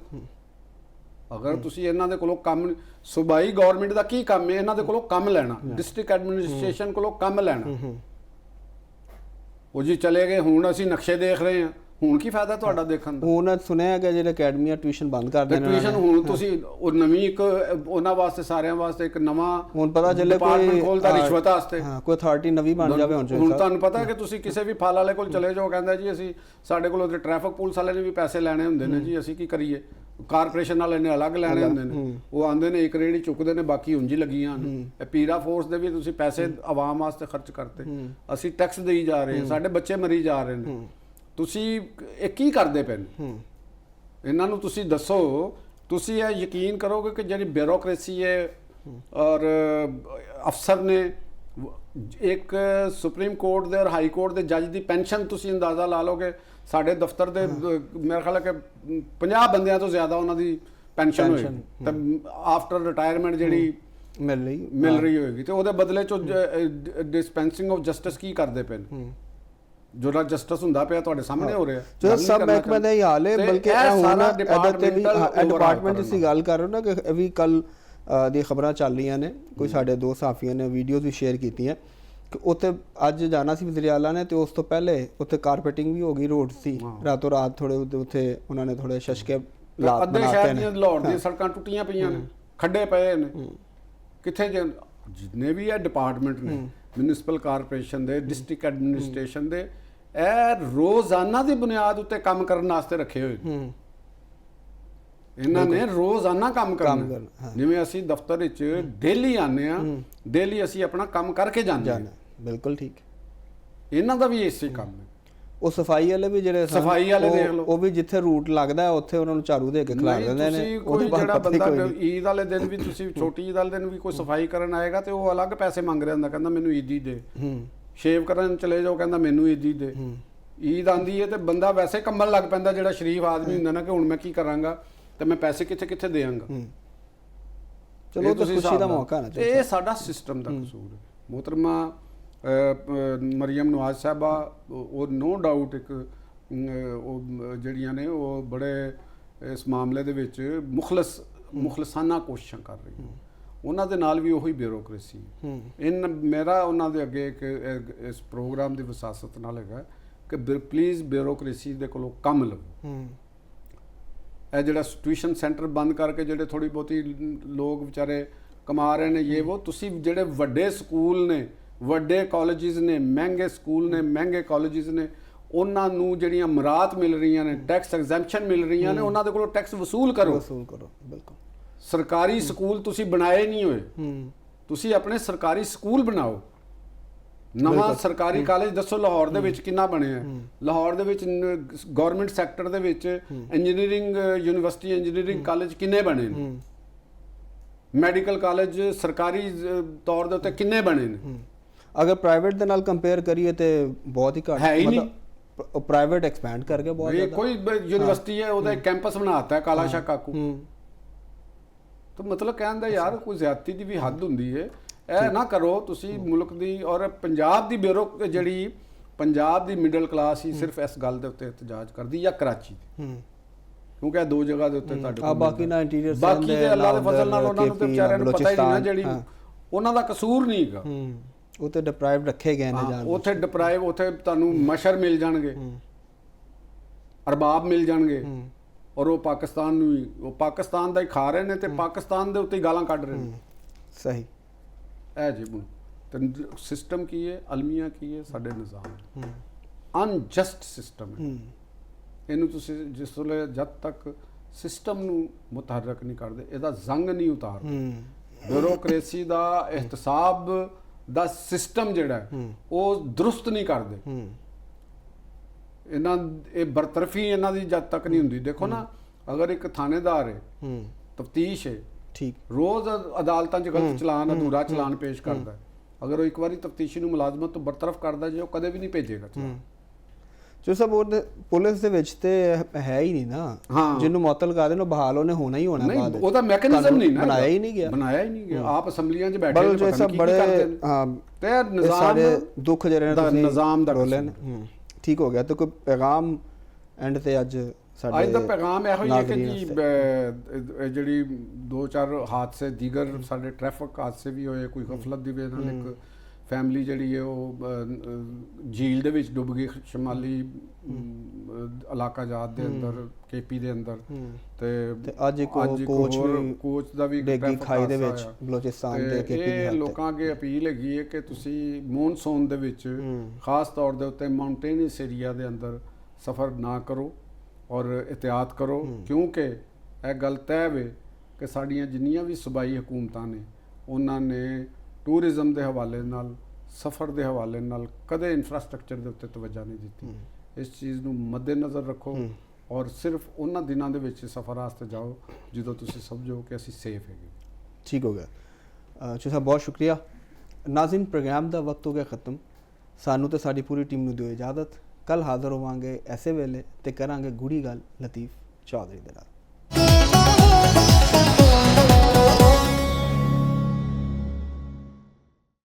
B: ਅਗਰ ਤੁਸੀਂ ਇਹਨਾਂ ਦੇ ਕੋਲੋਂ ਕੰਮ, ਸੂਬਾਈ ਗਵਰਨਮੈਂਟ ਦਾ ਕੀ ਕੰਮ ਹੈ? ਇਹਨਾਂ ਦੇ ਕੋਲੋਂ ਕੰਮ ਲੈਣਾ, ਡਿਸਟ੍ਰਿਕਟ ਐਡਮਿਨਿਸਟ੍ਰੇਸ਼ਨ ਕੋਲੋਂ ਕੰਮ ਲੈਣਾ। ਉਹ ਜੀ ਚਲੇ ਗਏ, ਹੁਣ ਅਸੀਂ ਨਕਸ਼ੇ ਦੇਖ ਰਹੇ ਹਾਂ, ਹੁਣ ਕੀ ਫਾਇਦਾ ਤੁਹਾਡਾ ਦੇਖਣ ਦਾ?
A: ਹੁਣ ਸੁਣਿਆ ਕਿ ਜਿਹੜੇ ਅਕੈਡਮੀਆਂ ਟਿਊਸ਼ਨ ਬੰਦ ਕਰ ਦੇਣ,
B: ਟਿਊਸ਼ਨ ਹੁਣ ਤੁਸੀਂ ਉਹ ਨਵੀਂ ਇੱਕ ਉਹਨਾਂ ਵਾਸਤੇ ਸਾਰਿਆਂ ਵਾਸਤੇ ਇੱਕ ਨਵਾਂ
A: ਹੁਣ ਪਤਾ ਚੱਲੇ ਕੋਈ
B: ਖੋਲਦਾ ਰਿਸ਼ਵਤ ਵਾਸਤੇ,
A: ਕੋਈ ਅਥਾਰਟੀ ਨਵੀਂ ਬਣ ਜਾਵੇ। ਹੁਣ
B: ਤੁਹਾਨੂੰ ਪਤਾ ਕਿ ਤੁਸੀਂ ਕਿਸੇ ਵੀ ਫਲ ਵਾਲੇ ਕੋਲ ਚਲੇ ਜਾਓ, ਕਹਿੰਦਾ ਜੀ ਅਸੀਂ ਸਾਡੇ ਕੋਲ ਉਹਦੇ ਟ੍ਰੈਫਿਕ ਪੁਲਿਸ ਵਾਲੇ ਨੇ ਵੀ ਪੈਸੇ ਲੈਣੇ ਹੁੰਦੇ ਨੇ ਜੀ, ਅਸੀਂ ਕੀ ਕਰੀਏ? ਕਾਰਪੋਰੇਸ਼ਨ ਵਾਲੇ ਨੇ ਅਲੱਗ ਲੈਣੇ ਹੁੰਦੇ ਨੇ। ਉਹ ਆਉਂਦੇ ਨੇ ਇੱਕ ਰੇੜੀ ਚੁੱਕਦੇ ਨੇ, ਬਾਕੀ ਉਂਝ ਹੀ ਲੱਗੀਆਂ ਨੇ। ਇਹ ਪੀਰਾ ਫੋਰਸ ਦੇ ਵੀ ਤੁਸੀਂ ਪੈਸੇ ਆਵਾਮ ਵਾਸਤੇ ਖਰਚ ਕਰਤੇ, ਅਸੀਂ ਟੈਕਸ ਦੇਈ ਜਾ ਰਹੇ ਹਾਂ, ਸਾਡੇ ਬੱਚੇ ਮਰੀ ਜਾ ਰਹੇ ਨੇ। ਤੁਸੀਂ ਇਹ ਕੀ ਕਰਦੇ ਪਏ ਨੇ? ਇਹਨਾਂ ਨੂੰ ਤੁਸੀਂ ਦੱਸੋ। ਤੁਸੀਂ ਇਹ ਯਕੀਨ ਕਰੋਗੇ ਕਿ ਜਿਹੜੀ ਬਿਊਰੋਕ੍ਰੇਸੀ ਹੈ ਔਰ ਅਫਸਰ ਨੇ ਇੱਕ ਸੁਪਰੀਮ ਕੋਰਟ ਦੇ ਔਰ ਹਾਈ ਕੋਰਟ ਦੇ ਜੱਜ ਦੀ ਪੈਨਸ਼ਨ ਤੁਸੀਂ ਅੰਦਾਜ਼ਾ ਲਾ ਲਓ ਕਿ ਸਾਡੇ ਦਫ਼ਤਰ ਦੇ ਮੇਰੇ ਖਿਆਲ ਹੈ ਕਿ 50 ਬੰਦਿਆਂ ਤੋਂ ਜ਼ਿਆਦਾ ਉਹਨਾਂ ਦੀ ਪੈਨਸ਼ਨ ਹੋਏਗੀ ਤੇ ਆਫਟਰ ਰਿਟਾਇਰਮੈਂਟ ਜਿਹੜੀ ਮਿਲ ਰਹੀ ਹੋਏਗੀ, ਤੇ ਉਹਦੇ ਬਦਲੇ ਚ ਡਿਸਪੈਂਸਿੰਗ ਆਫ ਜਸਟਿਸ ਕੀ ਕਰਦੇ ਪਏ ਨੇ? ਜਿਹੜਾ ਜਸਟਿਸ ਹੁੰਦਾ ਪਿਆ ਤੁਹਾਡੇ ਸਾਹਮਣੇ ਹੋ ਰਿਹਾ,
A: ਜੋ ਸਭ ਮਹਿਕਮੇ ਦਾ ਹੀ ਹਾਲ ਹੈ। ਬਲਕਿ ਡਿਪਾਰਟਮੈਂਟ ਦੀ ਗੱਲ ਕਰ ਰਹੇ ਹੋ ਨਾ ਕਿ ਇਹ ਵੀ ਕੱਲ ਦੀ ਖਬਰਾਂ ਚੱਲ ਰਹੀਆਂ ਨੇ, ਕੋਈ ਸਾਡੇ ਦੋ ਸਾਫੀਆਂ ਨੇ ਵੀਡੀਓਜ਼ ਵੀ ਸ਼ੇਅਰ ਕੀਤੀਆਂ ਕਿ ਉੱਥੇ ਅੱਜ ਜਾਣਾ ਸੀ ਵਜ਼ੀਰ ਆਲਾ ਨੇ, ਤੇ ਉਸ ਤੋਂ ਪਹਿਲੇ ਉੱਥੇ ਕਾਰਪੇਟਿੰਗ ਵੀ ਹੋ ਗਈ, ਰੋਡ ਸੀ ਰਾਤੋਂ ਰਾਤ ਥੋੜੇ ਉੱਥੇ ਉਹਨਾਂ ਨੇ ਥੋੜੇ ਸ਼ਸ਼ਕੇ
B: ਅੱਧੇ ਸ਼ਹਿਰ ਦੀਆਂ ਲਾਹੌਰ ਦੀਆਂ ਸੜਕਾਂ ਟੁੱਟੀਆਂ ਪਈਆਂ ਨੇ, ਖੱਡੇ ਪਏ ਨੇ। ਕਿੱਥੇ ਜਿੰਨੇ ਵੀ ਇਹ ਡਿਪਾਰਟਮੈਂਟ ਨੇ, ਮਿਊਨਿਸਪਲ ਕਾਰਪੋਰੇਸ਼ਨ ਦੇ, ਡਿਸਟ੍ਰਿਕਟ ਐਡਮਿਨਿਸਟ੍ਰੇਸ਼ਨ ਦੇ, ਇਹ ਰੋਜ਼ਾਨਾ ਦੀ ਬੁਨਿਆਦ ਉੱਤੇ ਕੰਮ ਕਰਨ ਵਾਸਤੇ ਰੱਖੇ ਹੋਏ। ਇਹਨਾਂ ਨੇ ਰੋਜ਼ਾਨਾ ਕੰਮ ਕਰਨਾ, ਜਿਵੇਂ ਅਸੀਂ ਦਫ਼ਤਰ ਵਿੱਚ ਡੇਲੀ ਆਨੇ ਆ, ਡੇਲੀ ਅਸੀਂ ਆਪਣਾ ਕੰਮ ਕਰਕੇ ਜਾਂਦੇ ਹਾਂ।
A: ਬਿਲਕੁਲ ਠੀਕ।
B: ਇਹਨਾਂ ਦਾ ਵੀ ਇਸੇ ਕੰਮ ਹੈ।
A: ਉਹ ਸਫਾਈ ਵਾਲੇ ਵੀ ਜਿਹੜੇ
B: ਸਫਾਈ ਵਾਲੇ ਦੇਖ ਲਓ,
A: ਉਹ ਵੀ ਜਿੱਥੇ ਰੂਟ ਲੱਗਦਾ ਉੱਥੇ ਉਹਨਾਂ ਨੂੰ ਝਾੜੂ ਦੇ ਕੇ ਖਿਲਾ ਦਿੰਦੇ ਨੇ।
B: ਕੋਈ ਜਿਹੜਾ ਬੰਦਾ ਈਦ ਵਾਲੇ ਦਿਨ ਵੀ, ਤੁਸੀਂ ਛੋਟੀ ਈਦ ਵਾਲੇ ਦਿਨ ਵੀ ਕੋਈ ਸਫਾਈ ਕਰਨ ਆਏਗਾ ਤੇ ਉਹ ਅਲੱਗ ਪੈਸੇ ਮੰਗ ਰਿਹਾ ਹੁੰਦਾ, ਕਹਿੰਦਾ ਮੈਨੂੰ ਈਦੀ ਦੇ। ਸ਼ੇਵ ਕਰਨ ਚਲੇ ਜਾਓ, ਕਹਿੰਦਾ ਮੈਨੂੰ ਈਦੀ ਦੇ। ਈਦ ਆਂਦੀ ਹੈ ਤੇ ਬੰਦਾ ਵੈਸੇ ਕੰਬਣ ਲੱਗ ਪੈਂਦਾ, ਜਿਹੜਾ ਸ਼ਰੀਫ ਆਦਮੀ ਹੁੰਦਾ ਨਾ, ਕਿ ਹੁਣ ਮੈਂ ਕੀ ਕਰਾਂਗਾ ਤੇ ਮੈਂ ਪੈਸੇ ਕਿੱਥੇ ਕਿੱਥੇ ਦੇਵਾਂਗਾ।
A: ਚਲੋ ਤੁਸੀਂ ਖੁਸ਼ੀ ਦਾ ਮੌਕਾ ਨਾ,
B: ਇਹ ਸਾਡਾ ਸਿਸਟਮ ਦਾ ਕਸੂਰ ਹੈ। ਮੁਹਤਰਮਾ ਮਰੀਮ ਨਵਾਜ਼ ਸਾਹਿਬਾ, ਉਹ ਨੋ ਡਾਊਟ ਇੱਕ ਉਹ ਜਿਹੜੀਆਂ ਨੇ ਉਹ ਬੜੇ ਇਸ ਮਾਮਲੇ ਦੇ ਵਿੱਚ ਮੁਖਲਸਾਨਾ ਕੋਸ਼ਿਸ਼ਾਂ ਕਰ ਰਹੀਆਂ। ਉਹਨਾਂ ਦੇ ਨਾਲ ਵੀ ਉਹੀ ਬਿਊਰੋਕ੍ਰੇਸੀ। ਮੇਰਾ ਉਹਨਾਂ ਦੇ ਅੱਗੇ ਇੱਕ ਇਸ ਪ੍ਰੋਗਰਾਮ ਦੀ ਵਿਸਾਸਤ ਨਾਲ ਹੈਗਾ ਕਿ ਪਲੀਜ਼ ਬਿਊਰੋਕ੍ਰੇਸੀ ਦੇ ਕੋਲੋਂ ਕੰਮ ਲਵੋ। ਇਹ ਜਿਹੜਾ ਟਿਊਸ਼ਨ ਸੈਂਟਰ ਬੰਦ ਕਰਕੇ ਜਿਹੜੇ ਥੋੜੀ ਬਹੁਤੀ ਲੋਕ ਵਿਚਾਰੇ ਕਮਾ ਰਹੇ ਨੇ, ਉਹ ਤੁਸੀਂ ਜਿਹੜੇ ਵੱਡੇ ਸਕੂਲ ਨੇ, ਵੱਡੇ ਕਾਲਜਿਸ ਨੇ, ਮਹਿੰਗੇ ਸਕੂਲ ਨੇ, ਮਹਿੰਗੇ ਕਾਲਜਿਸ ਨੇ, ਉਹਨਾਂ ਨੂੰ ਜਿਹੜੀਆਂ ਮਰਾਤ ਮਿਲ ਰਹੀਆਂ ਨੇ, ਟੈਕਸ ਐਗਜ਼ੈਂਪਸ਼ਨ ਮਿਲ ਰਹੀਆਂ ਨੇ, ਉਹਨਾਂ ਦੇ ਕੋਲੋਂ ਟੈਕਸ ਵਸੂਲ ਕਰੋ।
A: ਬਿਲਕੁਲ।
B: ਸਰਕਾਰੀ ਸਕੂਲ ਤੁਸੀਂ ਬਣਾਏ ਨਹੀਂ ਹੋਏ, ਤੁਸੀਂ ਆਪਣੇ ਸਰਕਾਰੀ ਸਕੂਲ ਬਣਾਓ। ਨਵਾਂ ਸਰਕਾਰੀ ਕਾਲਜ ਦੱਸੋ ਲਾਹੌਰ ਦੇ ਵਿੱਚ ਕਿੰਨਾ ਬਣਿਆ? ਲਾਹੌਰ ਦੇ ਵਿੱਚ ਗਵਰਨਮੈਂਟ ਸੈਕਟਰ ਦੇ ਵਿੱਚ ਇੰਜੀਨੀਅਰਿੰਗ ਯੂਨੀਵਰਸਿਟੀ, ਇੰਜੀਨੀਅਰਿੰਗ ਕਾਲਜ ਕਿੰਨੇ ਬਣੇ ਨੇ? ਮੈਡੀਕਲ ਕਾਲਜ ਸਰਕਾਰੀ ਤੌਰ ਦੇ ਉੱਤੇ ਕਿੰਨੇ ਬਣੇ ਨੇ?
A: ਅਗਰ ਪ੍ਰਾਈਵੇਟ ਦੇ ਨਾਲ ਕੰਪੇਅਰ ਕਰੀਏ ਤੇ ਬਹੁਤ ਹੀ ਘੱਟ
B: ਹੈ ਹੀ ਨਹੀਂ।
A: ਪ੍ਰਾਈਵੇਟ ਐਕਸਪੈਂਡ ਕਰ ਗਿਆ ਬਹੁਤ ਜ਼ਿਆਦਾ।
B: ਕੋਈ ਯੂਨੀਵਰਸਿਟੀ ਹੈ, ਉਹਦਾ ਕੈਂਪਸ ਬਣਾਤਾ ਹੈ ਕਾਲਾ ਸ਼ਾਹ ਕਾਕੂ। ਤਾਂ ਮਤਲਬ ਕਹਿਣ ਦਾ ਯਾਰ ਕੋਈ ਜ਼ਿਆਦਤੀ ਦੀ ਵੀ ਹੱਦ ਹੁੰਦੀ ਹੈ। ਇਹ ਨਾ ਕਰੋ ਤੁਸੀਂ ਮੁਲਕ ਦੀ ਔਰ ਪੰਜਾਬ ਦੀ ਜਿਹੜੀ ਪੰਜਾਬ ਦੀ ਮਿਡਲ ਕਲਾਸ ਹੀ ਸਿਰਫ ਇਸ ਗੱਲ ਦੇ ਉੱਤੇ ਇਤਜਾਜ ਕਰਦੀ, ਜਾਂ ਕਰਾਚੀ ਦੀ, ਕਿਉਂਕਿ ਇਹ ਦੋ ਜਗ੍ਹਾ ਦੇ ਉੱਤੇ ਤੁਹਾਡੇ
A: ਬਾਕੀ ਨਾ ਇੰਟੀਰੀਅਰ
B: ਬਾਕੀ ਦੇ ਅੱਲਾ ਦੇ ਫਜ਼ਲ ਨਾਲ ਉਹਨਾਂ ਨੂੰ ਤੇ ਵਿਚਾਰਿਆਂ ਨੂੰ ਪਤਾ ਹੀ ਨਹੀਂ ਨਾ, ਜਿਹੜੀ ਉਹਨਾਂ ਦਾ ਕਸੂਰ ਨਹੀਂ ਹੈਗਾ।
A: ਉਹ ਤੇ ਡਿਪਰਾਈਵ ਰੱਖੇ ਗਏ ਨੇ ਜਾਨ,
B: ਉੱਥੇ ਡਿਪਰਾਈਵ, ਉੱਥੇ ਤੁਹਾਨੂੰ ਮਸ਼ਰ ਮਿਲ ਜਾਣਗੇ, ਅਰਬਾਬ ਮਿਲ ਜਾਣਗੇ, ਔਰ ਉਹ ਪਾਕਿਸਤਾਨ ਨੂੰ ਹੀ, ਉਹ ਪਾਕਿਸਤਾਨ ਦਾ ਹੀ ਖਾ ਰਹੇ ਨੇ ਤੇ ਪਾਕਿਸਤਾਨ ਦੇ ਉੱਤੇ ਗਾਲਾਂ ਕੱਢ ਰਹੇ ਨੇ।
A: ਸਹੀ।
B: ਇਹ ਜੀ ਤੇ ਸਿਸਟਮ ਕੀ ਹੈ, ਅਲਮੀਆ ਕੀ ਹੈ, ਸਾਡੇ ਨਿਜ਼ਾਮ ਅਨਜਸਟ ਸਿਸਟਮ ਹੈ। ਇਹਨੂੰ ਤੁਸੀਂ ਜਿਸ ਵੇਲੇ ਜਦ ਤੱਕ ਸਿਸਟਮ ਨੂੰ ਮੁਤਹਰਕ ਨਹੀਂ ਕਰਦੇ, ਇਹਦਾ ਜ਼ੰਗ ਨਹੀਂ ਉਤਾਰਦੇ, ਬਿਊਰੋਕ੍ਰੇਸੀ ਦਾ ਇਹਤਸਾਬ ਦਾ ਸਿਸਟਮ ਜਿਹੜਾ ਉਹ ਦਰੁਸਤ ਨਹੀਂ ਕਰਦੇ, ਇਹ ਬਰਤਰਫੀ ਇਹਨਾਂ ਦੀ ਜਦ ਤੱਕ ਨਹੀਂ ਹੁੰਦੀ। ਦੇਖੋ ਨਾ, ਅਗਰ ਇੱਕ ਥਾਣੇਦਾਰ ਹੈ, ਤਫਤੀਸ਼ ਹੈ, ਠੀਕ, ਰੋਜ਼ ਅਦਾਲਤਾਂ 'ਚ ਗਲਤ ਚਲਾਨ, ਅਧੂਰਾ ਚਲਾਨ ਪੇਸ਼ ਕਰਦਾ ਹੈ, ਅਗਰ ਉਹ ਇੱਕ ਵਾਰੀ ਤਫਤੀਸ਼ੀ ਨੂੰ ਮੁਲਾਜ਼ਮਤ ਤੋਂ ਬਰਤਰਫ ਕਰਦਾ ਜੇ, ਉਹ ਕਦੇ ਵੀ ਨਹੀਂ ਭੇਜੇਗਾ।
A: ਜੋ ਸਭ ਪੁਲਿਸ ਦੇ ਵਿੱਚ ਤੇ ਹੈ ਹੀ ਨਹੀਂ ਨਾ, ਜਿਹਨੂੰ ਮੁਅੱਤਲ ਕਰ ਦੇਣ ਉਹ ਬਹਾਲ ਉਹਨੇ ਹੋਣਾ ਹੀ ਹੋਣਾ।
B: ਨਹੀਂ, ਉਹਦਾ ਮੈਕੈਨਿਜ਼ਮ ਨਹੀਂ ਨਾ, ਬਣਾਇਆ ਹੀ
A: ਨਹੀਂ ਗਿਆ।
B: ਆਪ ਅਸੈਂਬਲੀਆਂ 'ਚ ਬੈਠੇ ਨੇ, ਪਤਾ ਨਹੀਂ ਕੀ ਕਰਦੇ ਨੇ। ਤੇ ਨਿਜ਼ਾਮ
A: ਸਾਰੇ ਦੁੱਖ ਜਿਹੜੇ ਨੇ
B: ਨਿਜ਼ਾਮ ਦਾ
A: ਰੋਲੇ ਨੇ, ਠੀਕ ਹੋ ਗਿਆ। ਤੇ ਕੋਈ ਪੈਗਾਮ ਐਂਡ ਤੇ ਅੱਜ
B: ਦਾ ਪੈਗਾਮ ਇਹੋ ਹੀ ਹੈ ਕਿ ਜੀ ਜਿਹੜੀ 2-4 ਹਾਦਸੇ ਦੀਗਰ ਸਾਡੇ ਟ੍ਰੈਫਿਕ ਹਾਦਸੇ ਵੀ ਹੋਏ, ਕੋਈ ਗਫਲਤ ਦੀ ਵਜ੍ਹਾ ਨਾਲ ਇੱਕ ਫੈਮਿਲੀ ਜਿਹੜੀ ਹੈ ਉਹ ਝੀਲ ਦੇ ਵਿੱਚ ਡੁੱਬ ਗਈ, ਸ਼ਮਾਲੀ ਇਲਾਕਾ ਜਾਤ ਦੇ ਅੰਦਰ, ਕੇਪੀ ਦੇ ਅੰਦਰ। ਤੇ
A: ਅੱਜ
B: ਕੋਚ ਦਾ ਵੀ
A: ਡੇਗੀ ਖਾਈ ਦੇ ਵਿੱਚ ਬਲੋਚਿਸਤਾਨ ਤੇ ਕੇਪੀ ਦੇ।
B: ਇਹ ਲੋਕਾਂ ਅੱਗੇ ਅਪੀਲ ਹੈਗੀ ਹੈ ਕਿ ਤੁਸੀਂ ਮੌਨਸੂਨ ਦੇ ਵਿੱਚ ਖਾਸ ਤੌਰ ਦੇ ਉੱਤੇ ਮਾਊਂਟੇਨਸ ਏਰੀਆ ਦੇ ਅੰਦਰ ਸਫ਼ਰ ਨਾ ਕਰੋ ਔਰ ਇhtiyat ਕਰੋ, ਕਿਉਂਕਿ ਇਹ ਗੱਲ ਤੈਅ ਵੇ ਕਿ ਸਾਡੀਆਂ ਜਿੰਨੀਆਂ ਵੀ ਸੂਬਾਈ ਹਕੂਮਤਾਂ ਨੇ, ਉਹਨਾਂ ਨੇ ਟੂਰਿਜ਼ਮ ਦੇ ਹਵਾਲੇ ਨਾਲ, ਸਫ਼ਰ ਦੇ ਹਵਾਲੇ ਨਾਲ ਕਦੇ ਇਨਫਰਾਸਟ੍ਰਕਚਰ ਦੇ ਉੱਤੇ ਤਵੱਜਾ ਨਹੀਂ ਦਿੱਤੀ। ਇਸ ਚੀਜ਼ ਨੂੰ ਮੱਦੇਨਜ਼ਰ ਰੱਖੋ ਔਰ ਸਿਰਫ ਉਹਨਾਂ ਦਿਨਾਂ ਦੇ ਵਿੱਚ ਸਫ਼ਰ ਵਾਸਤੇ ਜਾਓ ਜਦੋਂ ਤੁਸੀਂ ਸਮਝੋ ਕਿ ਅਸੀਂ ਸੇਫ ਹੈਗੇ।
A: ਠੀਕ ਹੋ ਗਿਆ। ਚੂ ਸਾਹਿਬ ਬਹੁਤ ਸ਼ੁਕਰੀਆ। ਨਾਜ਼ਰੀਨ, ਪ੍ਰੋਗਰਾਮ ਦਾ ਵਕਤ ਹੋ ਗਿਆ ਖਤਮ। ਸਾਨੂੰ ਤੇ ਸਾਡੀ ਪੂਰੀ ਟੀਮ ਨੂੰ ਦਿਓ ਇਜਾਜ਼ਤ। ਕੱਲ ਹਾਜ਼ਰ ਹੋਵਾਂਗੇ ਐਸੇ ਵੇਲੇ ਤੇ ਕਰਾਂਗੇ ਗੂੜੀ ਗੱਲ ਲਤੀਫ ਚੌਧਰੀ ਦੇ ਨਾਲ।